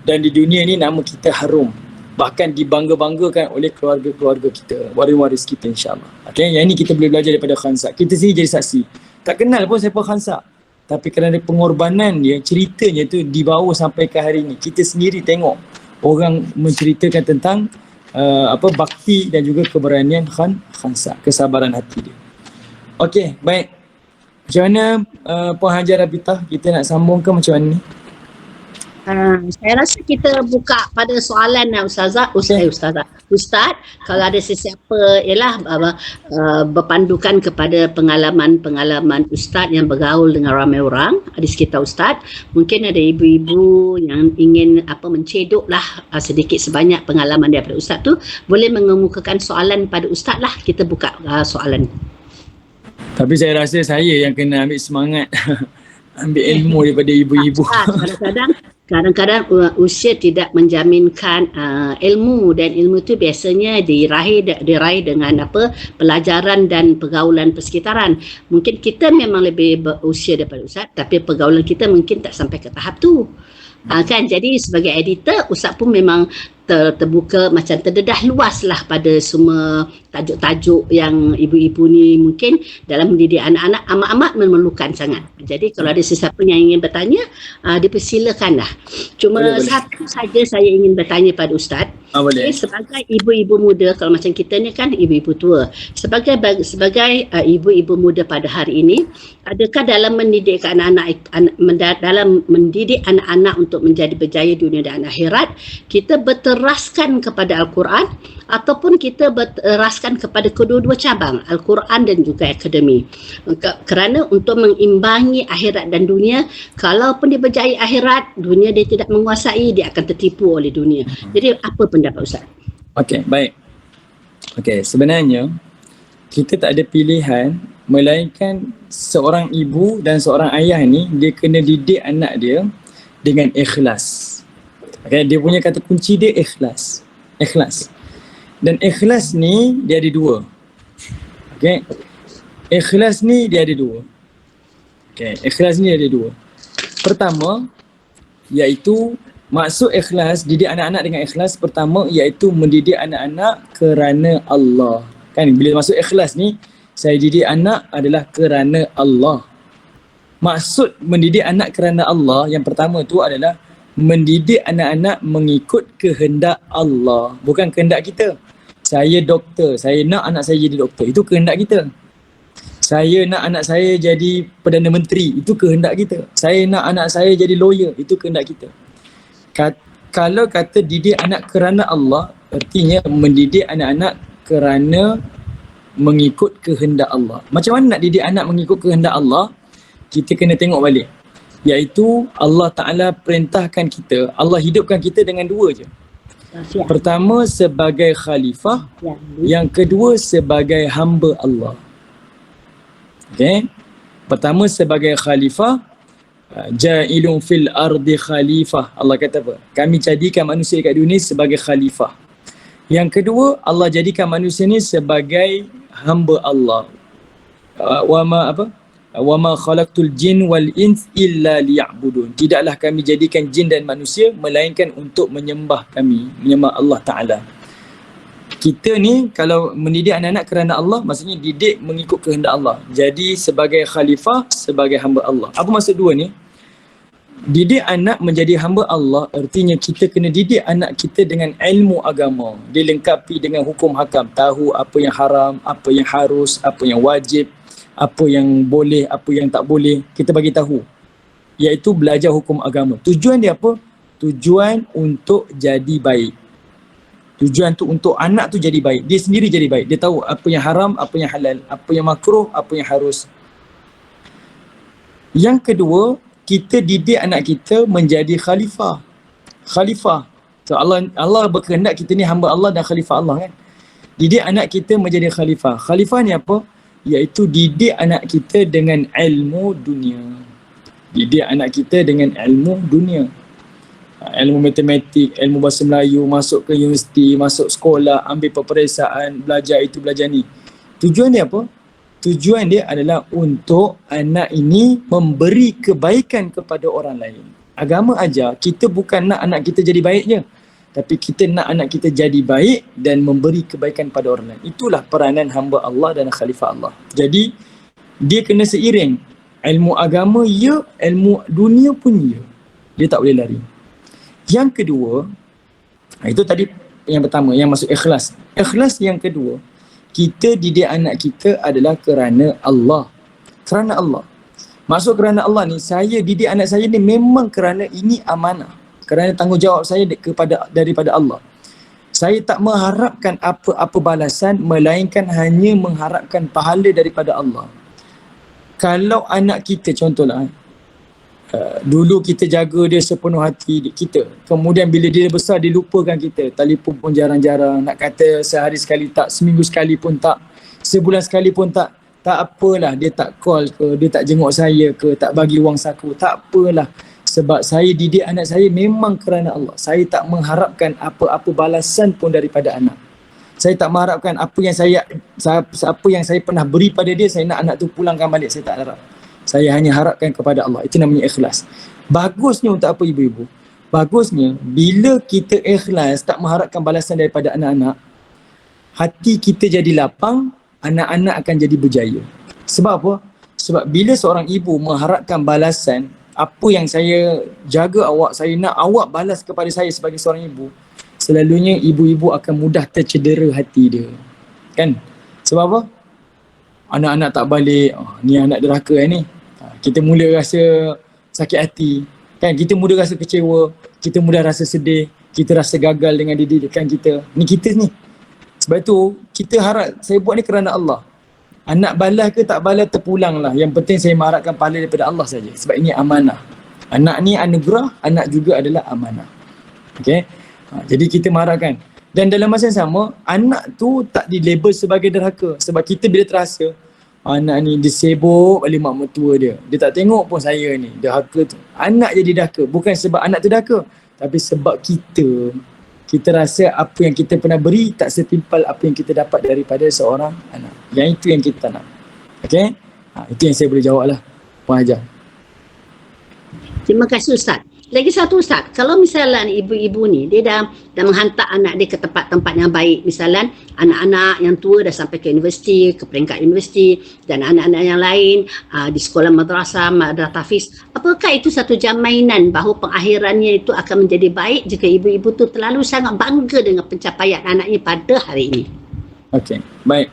Dan di dunia ni nama kita harum. Bahkan dibangga-banggakan oleh keluarga-keluarga kita, waris-waris kita insyaAllah. Okay, yang ini kita boleh belajar daripada Khansa. Kita sini jadi saksi. Tak kenal pun siapa Khansa. Tapi kerana pengorbanan dia, ceritanya tu dibawa sampai ke hari ini. Kita sendiri tengok orang menceritakan tentang bakti dan juga keberanian Khansa, kesabaran hati dia. Okey, baik. Macam mana Puan Hajar Abitah, kita nak sambung ke macam mana ni? Saya rasa kita buka pada soalan Ustazah, Ustaz, kalau ada sesiapa ialah berpandukan kepada pengalaman-pengalaman Ustaz yang bergaul dengan ramai orang di sekitar Ustaz. Mungkin ada ibu-ibu yang ingin mencedok lah sedikit sebanyak pengalaman daripada Ustaz tu, boleh mengemukakan soalan pada Ustaz lah, kita buka soalan. Tapi saya rasa saya yang kena ambil semangat ambil ilmu daripada ibu-ibu. Kadang-kadang usia tidak menjaminkan ilmu, dan ilmu itu biasanya diraih dengan pelajaran dan pergaulan persekitaran. Mungkin kita memang lebih berusia daripada Ustaz, tapi pergaulan kita mungkin tak sampai ke tahap tu. Kan, jadi sebagai editor Ustaz pun memang terbuka macam terdedah luas lah pada semua tajuk-tajuk yang ibu-ibu ni mungkin dalam mendidik anak-anak amat-amat memerlukan sangat. Jadi kalau ada sesiapa yang ingin bertanya, dipersilakan lah. Cuma boleh. Satu saja saya ingin bertanya pada Ustaz. Boleh. Sebagai ibu-ibu muda, kalau macam kita ni kan ibu-ibu tua, sebagai ibu-ibu muda pada hari ini, adakah dalam mendidik dalam mendidik anak-anak untuk menjadi berjaya dunia dan akhirat, kita berteraskan kepada Al-Quran ataupun kita berteraskan kepada kedua-dua cabang, Al-Quran dan juga akademi? Kerana untuk mengimbangi akhirat dan dunia, kalaupun dia berjaya akhirat, dunia dia tidak menguasai, dia akan tertipu oleh dunia. Jadi apa pendapat Ustaz? Okey, baik. Okey, sebenarnya kita tak ada pilihan melainkan seorang ibu dan seorang ayah ni dia kena didik anak dia dengan ikhlas. Okay, dia punya kata kunci dia ikhlas. Ikhlas. Dan ikhlas ni dia ada dua. Okay. Ikhlas ni dia ada dua. Okay, ikhlas ni ada dua. Pertama, iaitu maksud ikhlas, didik anak-anak dengan ikhlas, pertama iaitu mendidik anak-anak kerana Allah. Kan bila masuk ikhlas ni, saya didik anak adalah kerana Allah. Maksud mendidik anak kerana Allah yang pertama tu adalah mendidik anak-anak mengikut kehendak Allah, bukan kehendak kita. Saya doktor, saya nak anak saya jadi doktor, itu kehendak kita. Saya nak anak saya jadi Perdana Menteri, itu kehendak kita. Saya nak anak saya jadi lawyer, itu kehendak kita. Kalau kata didik anak kerana Allah, artinya mendidik anak-anak kerana mengikut kehendak Allah. Macam mana nak didik anak mengikut kehendak Allah? Kita kena tengok balik. Iaitu Allah Ta'ala perintahkan kita, Allah hidupkan kita dengan dua je. Pertama sebagai khalifah, yang kedua sebagai hamba Allah. Okay. Pertama sebagai khalifah, ja'ilun fil ardi khalifah. Allah kata apa? Kami jadikan manusia dekat dunia sebagai khalifah. Yang kedua, Allah jadikan manusia ni sebagai hamba Allah. Wa ma khalaqtul jin wal ins illa liya'budun. Tidaklah kami jadikan jin dan manusia melainkan untuk menyembah kami, menyembah Allah Ta'ala. Kita ni kalau mendidik anak-anak kerana Allah, maksudnya didik mengikut kehendak Allah. Jadi sebagai khalifah, sebagai hamba Allah. Apa maksud dua ni? Didik anak menjadi hamba Allah, artinya kita kena didik anak kita dengan ilmu agama. Dilengkapi dengan hukum hakam, tahu apa yang haram, apa yang harus, apa yang wajib, apa yang boleh, apa yang tak boleh, kita bagi tahu. Iaitu belajar hukum agama. Tujuan dia apa? Tujuan untuk jadi baik. Tujuan tu untuk anak tu jadi baik. Dia sendiri jadi baik. Dia tahu apa yang haram, apa yang halal, apa yang makruh, apa yang harus. Yang kedua, kita didik anak kita menjadi khalifah. Khalifah. So Allah berkehendak kita ni hamba Allah dan khalifah Allah kan. Didik anak kita menjadi khalifah. Khalifah ni apa? Iaitu didik anak kita dengan ilmu dunia. Didik anak kita dengan ilmu dunia. Ilmu matematik, ilmu bahasa Melayu, masuk ke universiti, masuk sekolah, ambil peperiksaan, belajar itu, belajar ni. Tujuan dia apa? Tujuan dia adalah untuk anak ini memberi kebaikan kepada orang lain. Agama ajar, kita bukan nak anak kita jadi baik je. Tapi kita nak anak kita jadi baik dan memberi kebaikan pada orang lain. Itulah peranan hamba Allah dan khalifah Allah. Jadi, dia kena seiring. Ilmu agama ya, ilmu dunia pun ya. Dia tak boleh lari. Yang kedua, itu tadi yang pertama, yang masuk ikhlas. Ikhlas yang kedua, kita didik anak kita adalah kerana Allah. Kerana Allah. Maksud kerana Allah ni, saya didik anak saya ni memang kerana ini amanah. kerana tanggungjawab saya daripada Allah. Saya tak mengharapkan apa-apa balasan melainkan hanya mengharapkan pahala daripada Allah. Kalau anak kita contohlah, dulu kita jaga dia sepenuh hati kita, kemudian bila dia besar dia lupakan kita, telefon pun jarang-jarang, nak kata sehari sekali tak, seminggu sekali pun tak, sebulan sekali pun tak apalah, dia tak call ke, dia tak jenguk saya ke, tak bagi wang saku, tak apalah. Sebab saya didik anak saya memang kerana Allah. Saya tak mengharapkan apa-apa balasan pun daripada anak. Saya tak mengharapkan apa yang saya pernah beri pada dia, saya nak anak tu pulangkan balik, saya tak harap. Saya hanya harapkan kepada Allah. Itu namanya ikhlas. Bagusnya untuk apa ibu-ibu? Bagusnya bila kita ikhlas, tak mengharapkan balasan daripada anak-anak, hati kita jadi lapang, anak-anak akan jadi berjaya. Sebab apa? Sebab bila seorang ibu mengharapkan balasan, apa yang saya jaga awak, saya nak awak balas kepada saya sebagai seorang ibu, selalunya ibu-ibu akan mudah tercedera hati dia. Kan? Sebab apa? Anak-anak tak balik, ni anak derhaka ni. Kita mula rasa sakit hati. Kan? Kita mula rasa kecewa, kita mula rasa sedih, kita rasa gagal dengan didikan kita. Ni kita ni. Sebab itu, kita harap, saya buat ni kerana Allah. Anak balas ke tak balas terpulang lah. Yang penting saya mengharapkan pahala daripada Allah saja. Sebab ini amanah. Anak ni anugerah, anak juga adalah amanah. Okay? Jadi kita mengharapkan. Dan dalam masa yang sama, anak tu tak dilabel sebagai derhaka. Sebab kita bila terasa, anak ni dia sibuk balik mak mertua dia. Dia tak tengok pun saya ni, derhaka tu. Anak jadi derhaka. Bukan sebab anak tu derhaka. Tapi sebab kita rasa apa yang kita pernah beri tak setimpal apa yang kita dapat daripada seorang anak. Yang itu yang kita nak. Okay? Itu yang saya boleh jawab lah, Puan Hajar. Terima kasih Ustaz. Lagi satu Ustaz, kalau misalnya ibu-ibu ni dia dah menghantar anak dia ke tempat-tempat yang baik, misalnya anak-anak yang tua dah sampai ke universiti, ke peringkat universiti, dan anak-anak yang lain di sekolah madrasah tahfiz, apakah itu satu jaminan bahawa pengakhirannya itu akan menjadi baik jika ibu-ibu tu terlalu sangat bangga dengan pencapaian anaknya pada hari ini? Okey, baik.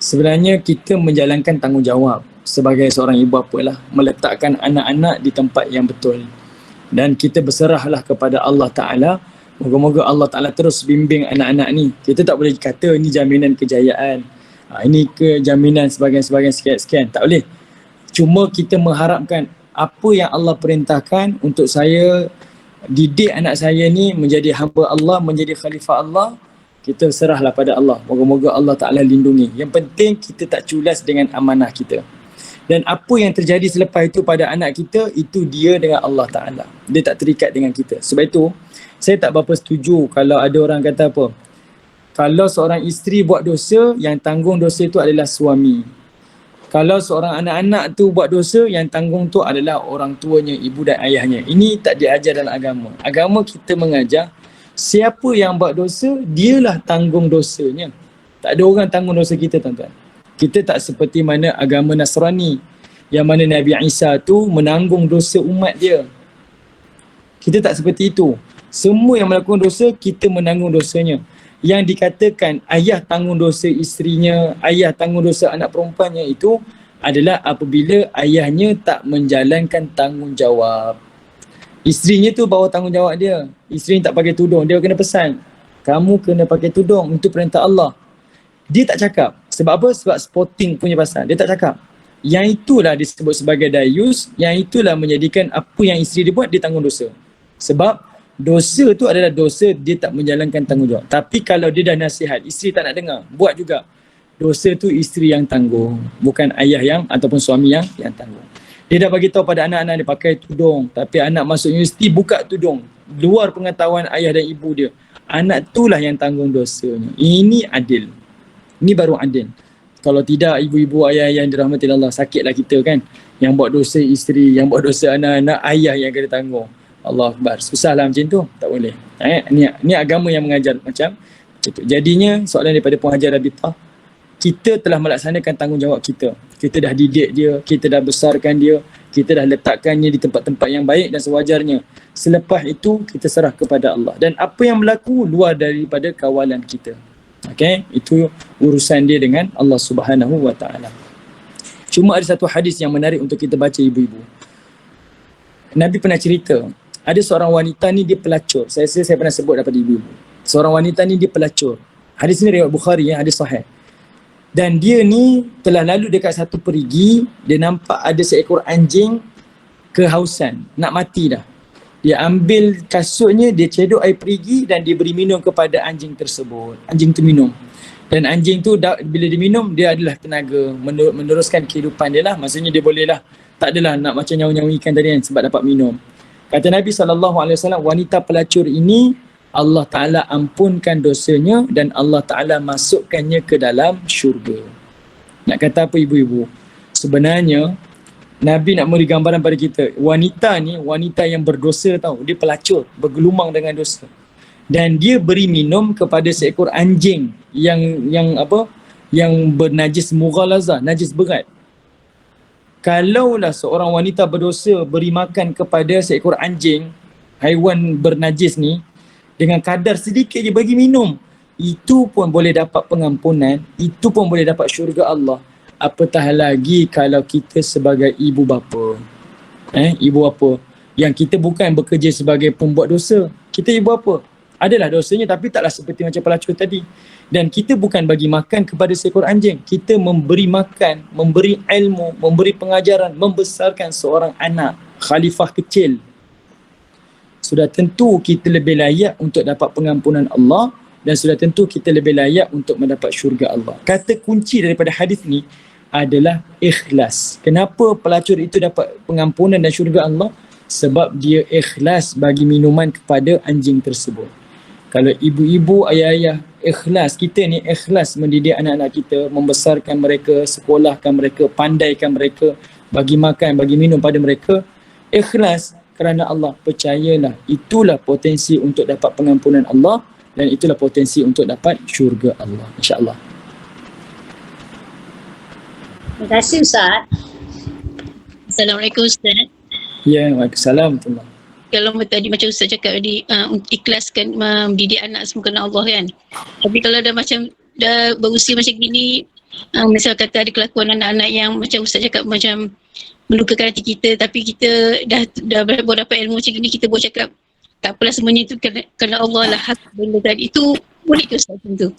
Sebenarnya kita menjalankan tanggungjawab sebagai seorang ibu apalah, meletakkan anak-anak di tempat yang betul. Dan kita berserahlah kepada Allah Ta'ala. Moga-moga Allah Ta'ala terus bimbing anak-anak ni. Kita tak boleh kata ini jaminan kejayaan, ini jaminan sebagian-sebagian sekian-sekian. Tak boleh. Cuma kita mengharapkan apa yang Allah perintahkan untuk saya didik anak saya ni menjadi hamba Allah, menjadi khalifah Allah. Kita serahlah pada Allah. Moga-moga Allah Ta'ala lindungi. Yang penting kita tak culas dengan amanah kita. Dan apa yang terjadi selepas itu pada anak kita, itu dia dengan Allah Ta'ala. Dia tak terikat dengan kita. Sebab itu, saya tak berapa setuju kalau ada orang kata apa, kalau seorang isteri buat dosa, yang tanggung dosa itu adalah suami. Kalau seorang anak-anak tu buat dosa, yang tanggung tu adalah orang tuanya, ibu dan ayahnya. Ini tak diajar dalam agama. Agama kita mengajar, siapa yang buat dosa, dialah tanggung dosanya. Tak ada orang tanggung dosa kita, tuan-tuan. Kita tak seperti mana agama Nasrani, yang mana Nabi Isa tu menanggung dosa umat dia. Kita tak seperti itu. Semua yang melakukan dosa, kita menanggung dosanya. Yang dikatakan ayah tanggung dosa isterinya, ayah tanggung dosa anak perempuannya, itu adalah apabila ayahnya tak menjalankan tanggungjawab. Isterinya tu bawa tanggungjawab dia. Isteri tak pakai tudung, dia kena pesan, kamu kena pakai tudung untuk perintah Allah. Dia tak cakap. Sebab apa? Sebab sporting punya pasal. Dia tak cakap. Yang itulah disebut sebagai dayus, yang itulah menjadikan apa yang isteri dia buat, dia tanggung dosa. Sebab dosa tu adalah dosa dia tak menjalankan tanggungjawab. Tapi kalau dia dah nasihat, isteri tak nak dengar, buat juga. Dosa tu isteri yang tanggung, bukan ayah ataupun suami yang tanggung. Dia dah bagi tahu pada anak-anak dia pakai tudung, tapi anak masuk universiti buka tudung, luar pengetahuan ayah dan ibu dia. Anak itulah yang tanggung dosanya. Ini adil. Ini baru adil. Kalau tidak, ibu-ibu, ayah-ayah yang dirahmati Allah, sakitlah kita kan. Yang buat dosa isteri, yang buat dosa anak-anak, ayah yang kena tanggung. Allah Akbar. Susahlah macam tu. Tak boleh. Ini agama yang mengajar macam itu. Jadinya, soalan daripada Puan Hajar Rabitah, kita telah melaksanakan tanggungjawab kita. Kita dah didik dia, kita dah besarkan dia, kita dah letakkannya di tempat-tempat yang baik dan sewajarnya. Selepas itu, kita serah kepada Allah. Dan apa yang berlaku luar daripada kawalan kita. Okay, itu urusan dia dengan Allah Subhanahu wa Ta'ala. Cuma ada satu hadis yang menarik untuk kita baca, ibu-ibu. Nabi pernah cerita, ada seorang wanita ni dia pelacur. Saya pernah sebut daripada ibu-ibu. Seorang wanita ni dia pelacur. Hadis ni riwayat Bukhari, hadis sahih. Dan dia ni telah lalu dekat satu perigi, dia nampak ada seekor anjing kehausan, nak mati dah. Dia ambil kasutnya, dia cedok air perigi dan dia beri minum kepada anjing tersebut. Anjing tu minum. Dan anjing tu bila dia minum, dia adalah tenaga meneruskan kehidupan dia lah. Maksudnya dia boleh lah, tak adalah nak macam nyawa-nyawa ikan tadi kan, sebab dapat minum. Kata Nabi SAW, wanita pelacur ini Allah Ta'ala ampunkan dosanya dan Allah Ta'ala masukkannya ke dalam syurga. Nak kata apa ibu-ibu? Sebenarnya Nabi nak beri gambaran pada kita, wanita ni wanita yang berdosa tau. Dia pelacur, bergelumang dengan dosa. Dan dia beri minum kepada seekor anjing yang bernajis mughalazah, najis berat. Kalaulah seorang wanita berdosa beri makan kepada seekor anjing, haiwan bernajis ni, dengan kadar sedikit je bagi minum, itu pun boleh dapat pengampunan, itu pun boleh dapat syurga Allah. Apatah lagi kalau kita sebagai ibu bapa, ibu bapa yang kita bukan bekerja sebagai pembuat dosa, kita ibu bapa, adalah dosanya tapi taklah seperti macam pelacur tadi. Dan kita bukan bagi makan kepada seekor anjing, kita memberi makan, memberi ilmu, memberi pengajaran, membesarkan seorang anak, khalifah kecil. Sudah tentu kita lebih layak untuk dapat pengampunan Allah dan sudah tentu kita lebih layak untuk mendapat syurga Allah. Kata kunci daripada hadis ni adalah ikhlas. Kenapa pelacur itu dapat pengampunan dan syurga Allah? Sebab dia ikhlas bagi minuman kepada anjing tersebut. Kalau ibu-ibu, ayah-ayah ikhlas, kita ni ikhlas mendidik anak-anak kita, membesarkan mereka, sekolahkan mereka, pandaikan mereka, bagi makan, bagi minum pada mereka, ikhlas kerana Allah, percayalah, itulah potensi untuk dapat pengampunan Allah dan itulah potensi untuk dapat syurga Allah, insya-Allah. Terima kasih Ustaz. Assalamualaikum Ustaz. Ya, waalaikumsalam. Kalau tadi macam Ustaz cakap tadi, ikhlaskan mendidik anak semua kerana Allah kan. Tapi kalau dah berusia macam gini, misal kata ada kelakuan anak-anak yang macam Ustaz cakap macam melukakan hati kita, tapi kita dah dapat ilmu macam gini, kita boleh cakap tak apalah, semuanya itu kerana Allah lah, hak benda tadi. Itu boleh ke Ustaz macam tu?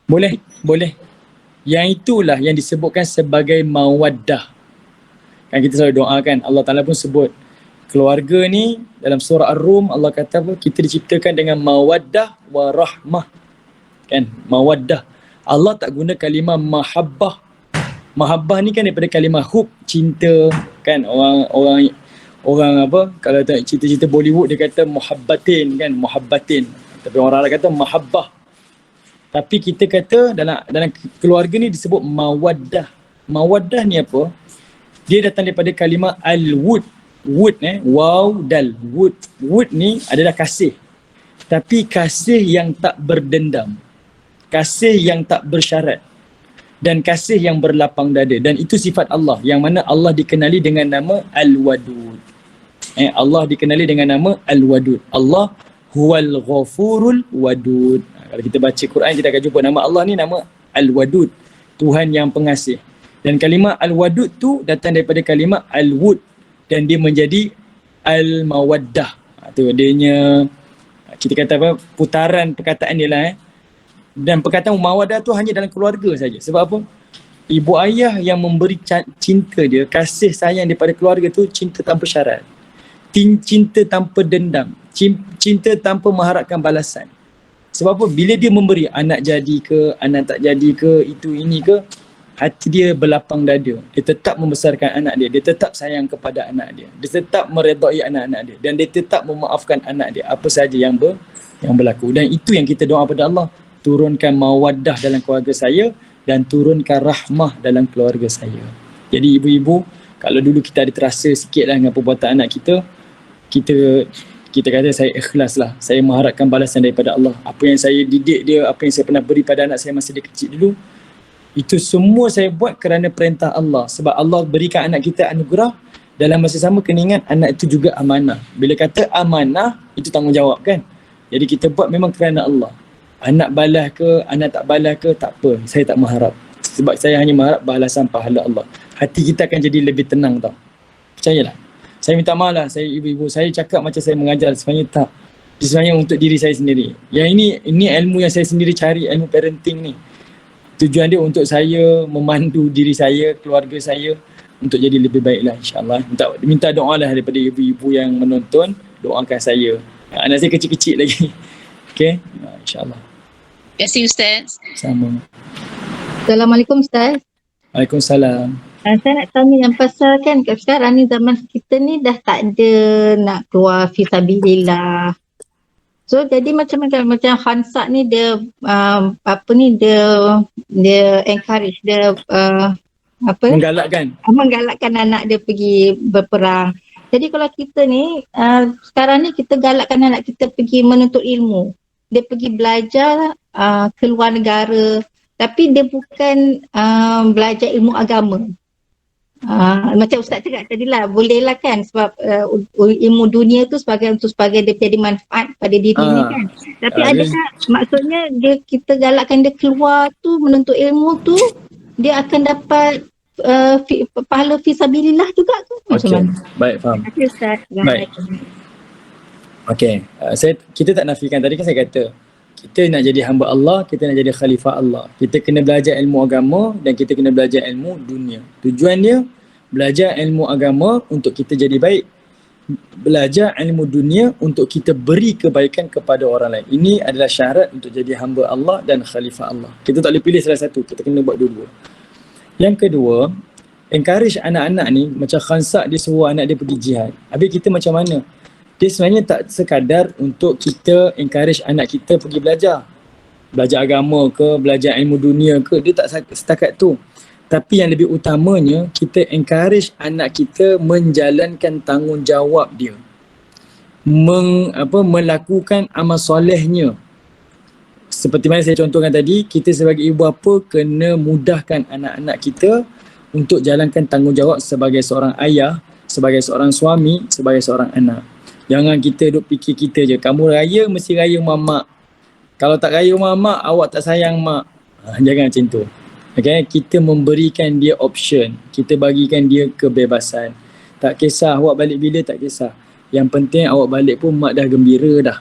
Boleh. Yang itulah yang disebutkan sebagai mawaddah. Kan kita selalu doakan, Allah Ta'ala pun sebut keluarga ni dalam surah Ar-Rum, Allah kata apa? Kita diciptakan dengan mawaddah wa rahmah. Kan? Mawaddah. Allah tak guna kalimah mahabbah. Mahabbah ni kan daripada kalimah hub, cinta, kan? Orang apa? Kalau tak cerita-cerita Bollywood dia kata muhabbatin, kan? Muhabbatin. Tapi orang Arab kata mahabbah. Tapi kita kata dalam keluarga ni disebut mawaddah. Mawaddah ni apa? Dia datang daripada kalimah al-wud. Wud waw dal wud. Wud ni adalah kasih. Tapi kasih yang tak berdendam. Kasih yang tak bersyarat. Dan kasih yang berlapang dada. Dan itu sifat Allah, yang mana Allah dikenali dengan nama Al-Wadud. Allah dikenali dengan nama Al-Wadud. Allah huwal ghafurul wadud. Kalau kita baca Quran, kita akan jumpa nama Allah ni nama Al-Wadud, Tuhan yang pengasih. Dan kalimah Al-Wadud tu datang daripada kalimah Al-Wud dan dia menjadi Al-Mawaddah. Tu adanya, kita kata apa, putaran perkataan dia lah. Dan perkataan mawaddah tu hanya dalam keluarga saja. Sebab apa? Ibu ayah yang memberi cinta dia, kasih sayang daripada keluarga tu, cinta tanpa syarat, cinta tanpa dendam, cinta tanpa mengharapkan balasan. Sebab apa? Bila dia memberi, anak jadi ke, anak tak jadi ke, itu ini ke, hati dia berlapang dada. Dia tetap membesarkan anak dia, dia tetap sayang kepada anak dia, dia tetap meredai anak-anak dia, dan dia tetap memaafkan anak dia apa sahaja yang berlaku. Dan itu yang kita doa pada Allah, turunkan mawaddah dalam keluarga saya dan turunkan rahmah dalam keluarga saya. Jadi ibu-ibu, kalau dulu kita ada terasa sikit lah dengan perbuatan anak kita, kita kata saya ikhlas lah, saya mengharapkan balasan daripada Allah. Apa yang saya didik dia, apa yang saya pernah beri pada anak saya masa dia kecil dulu, itu semua saya buat kerana perintah Allah. Sebab Allah berikan anak kita anugerah, dalam masa sama kena ingat anak itu juga amanah. Bila kata amanah, itu tanggungjawab kan. Jadi kita buat memang kerana Allah. Anak balas ke, anak tak balas ke, tak apa, saya tak mengharap. Sebab saya hanya mengharap balasan pahala Allah. Hati kita akan jadi lebih tenang tau. Percayalah. Saya minta maaf lah, saya ibu-ibu, saya cakap macam saya mengajar, sebenarnya tak. Sebenarnya untuk diri saya sendiri. Yang ini ilmu yang saya sendiri cari, ilmu parenting ni. Tujuan dia untuk saya memandu diri saya, keluarga saya untuk jadi lebih baik lah, insyaAllah. Minta doa lah daripada ibu-ibu yang menonton, doakan saya. Anak saya kecil-kecil lagi. Okay, insyaAllah. Terima kasih Ustaz. Sama. Assalamualaikum Ustaz. Waalaikumsalam. Saya nak tanya yang pasal kan sekarang ni zaman kita ni dah tak ada nak keluar fisabilillah. So jadi macam Khansak ni dia dia encourage, dia menggalakkan anak dia pergi berperang. Jadi kalau kita ni sekarang ni kita galakkan anak kita pergi menuntut ilmu. Dia pergi belajar ke luar negara, tapi dia bukan belajar ilmu agama. Macam Ustaz cakap tadi lah, boleh lah kan, sebab ilmu dunia tu sebagai dia jadi manfaat pada diri ni kan. Tapi adakah maksudnya kita galakkan dia keluar tu menuntut ilmu tu, dia akan dapat pahala fisabilillah juga ke? Macam mana? Baik, faham. Terima kasih Ustaz. Baik. Okey, kita tak nafikan, tadi kan saya kata kita nak jadi hamba Allah, kita nak jadi khalifah Allah. Kita kena belajar ilmu agama dan kita kena belajar ilmu dunia. Tujuan dia belajar ilmu agama untuk kita jadi baik. Belajar ilmu dunia untuk kita beri kebaikan kepada orang lain. Ini adalah syarat untuk jadi hamba Allah dan khalifah Allah. Kita tak boleh pilih salah satu, kita kena buat dua-dua. Yang kedua, encourage anak-anak ni, macam Khansak dia suruh anak dia pergi jihad. Habis kita macam mana? Dia sebenarnya tak sekadar untuk kita encourage anak kita pergi belajar agama ke, belajar ilmu dunia ke, dia tak setakat tu. Tapi yang lebih utamanya, kita encourage anak kita menjalankan tanggungjawab dia, melakukan amal solehnya. Seperti mana saya contohkan tadi, kita sebagai ibu bapa kena mudahkan anak-anak kita untuk jalankan tanggungjawab sebagai seorang ayah, sebagai seorang suami, sebagai seorang anak. Jangan kita duk fikir kita je, kamu raya mesti raya mak. Kalau tak raya mak, awak tak sayang mak. Jangan macam tu. Okay? Kita memberikan dia option, kita bagikan dia kebebasan. Tak kisah awak balik bila, tak kisah. Yang penting awak balik pun mak dah gembira dah.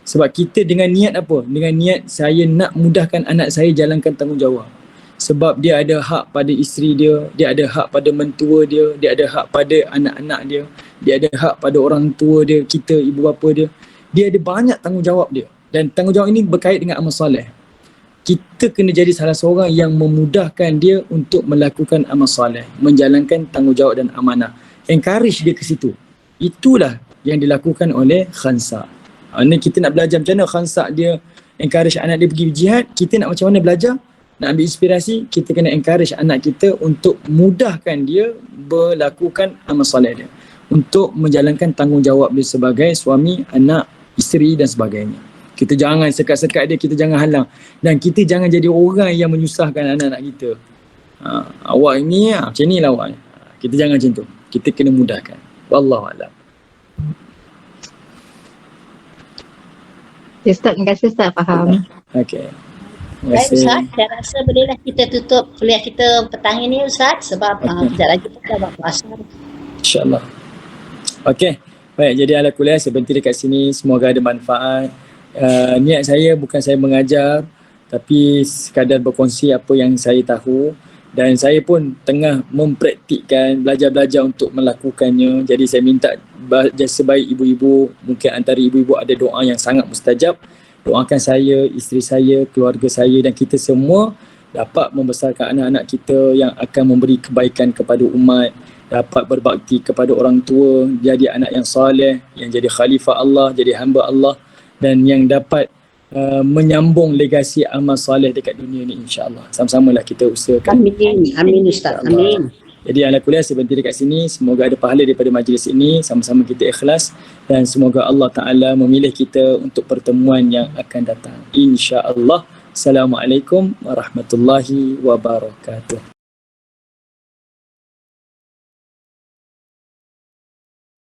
Sebab kita dengan niat apa? Dengan niat saya nak mudahkan anak saya jalankan tanggungjawab. Sebab dia ada hak pada isteri dia, dia ada hak pada mentua dia, dia ada hak pada anak-anak dia, dia ada hak pada orang tua dia, kita, ibu bapa dia. Dia ada banyak tanggungjawab dia. Dan tanggungjawab ini berkait dengan amal soleh. Kita kena jadi salah seorang yang memudahkan dia untuk melakukan amal soleh, menjalankan tanggungjawab dan amanah. Encourage dia ke situ. Itulah yang dilakukan oleh Khansak. Ini kita nak belajar macam mana Khansak dia encourage anak dia pergi jihad. Kita nak macam mana belajar? Nak ambil inspirasi, kita kena encourage anak kita untuk mudahkan dia melakukan amal soleh dia, untuk menjalankan tanggungjawab dia sebagai suami, anak, isteri dan sebagainya. Kita jangan sekat-sekat dia, kita jangan halang. Dan kita jangan jadi orang yang menyusahkan anak-anak kita. Awak ini macam ni lah awak. Kita jangan macam tu. Kita kena mudahkan. Wallahualam. Ustaz, terima kasih Ustaz, faham. Okey. Baik Ustaz, saya rasa bolehlah kita tutup kuliah kita petang ini Ustaz, sebab sekejap lagi kita buat puasa. InsyaAllah. Okey. Baik, jadi ala kuliah saya berhenti dekat sini. Semoga ada manfaat. Niat saya bukan saya mengajar, tapi sekadar berkongsi apa yang saya tahu. Dan saya pun tengah mempraktikkan, belajar-belajar untuk melakukannya. Jadi saya minta sebaik ibu-ibu, mungkin antara ibu-ibu ada doa yang sangat mustajab. Doakan saya, isteri saya, keluarga saya dan kita semua dapat membesarkan anak-anak kita yang akan memberi kebaikan kepada umat, dapat berbakti kepada orang tua, jadi anak yang soleh, yang jadi khalifah Allah, jadi hamba Allah dan yang dapat menyambung legasi amal soleh dekat dunia ni, insya-Allah. Sama-samalah kita usahakan. Amin. Amin Ustaz. Amin. Jadi ala kuliah saya berhenti dekat sini. Semoga ada pahala daripada majlis ini. Sama-sama kita ikhlas dan semoga Allah Ta'ala memilih kita untuk pertemuan yang akan datang, insya-Allah. Assalamualaikum warahmatullahi wabarakatuh.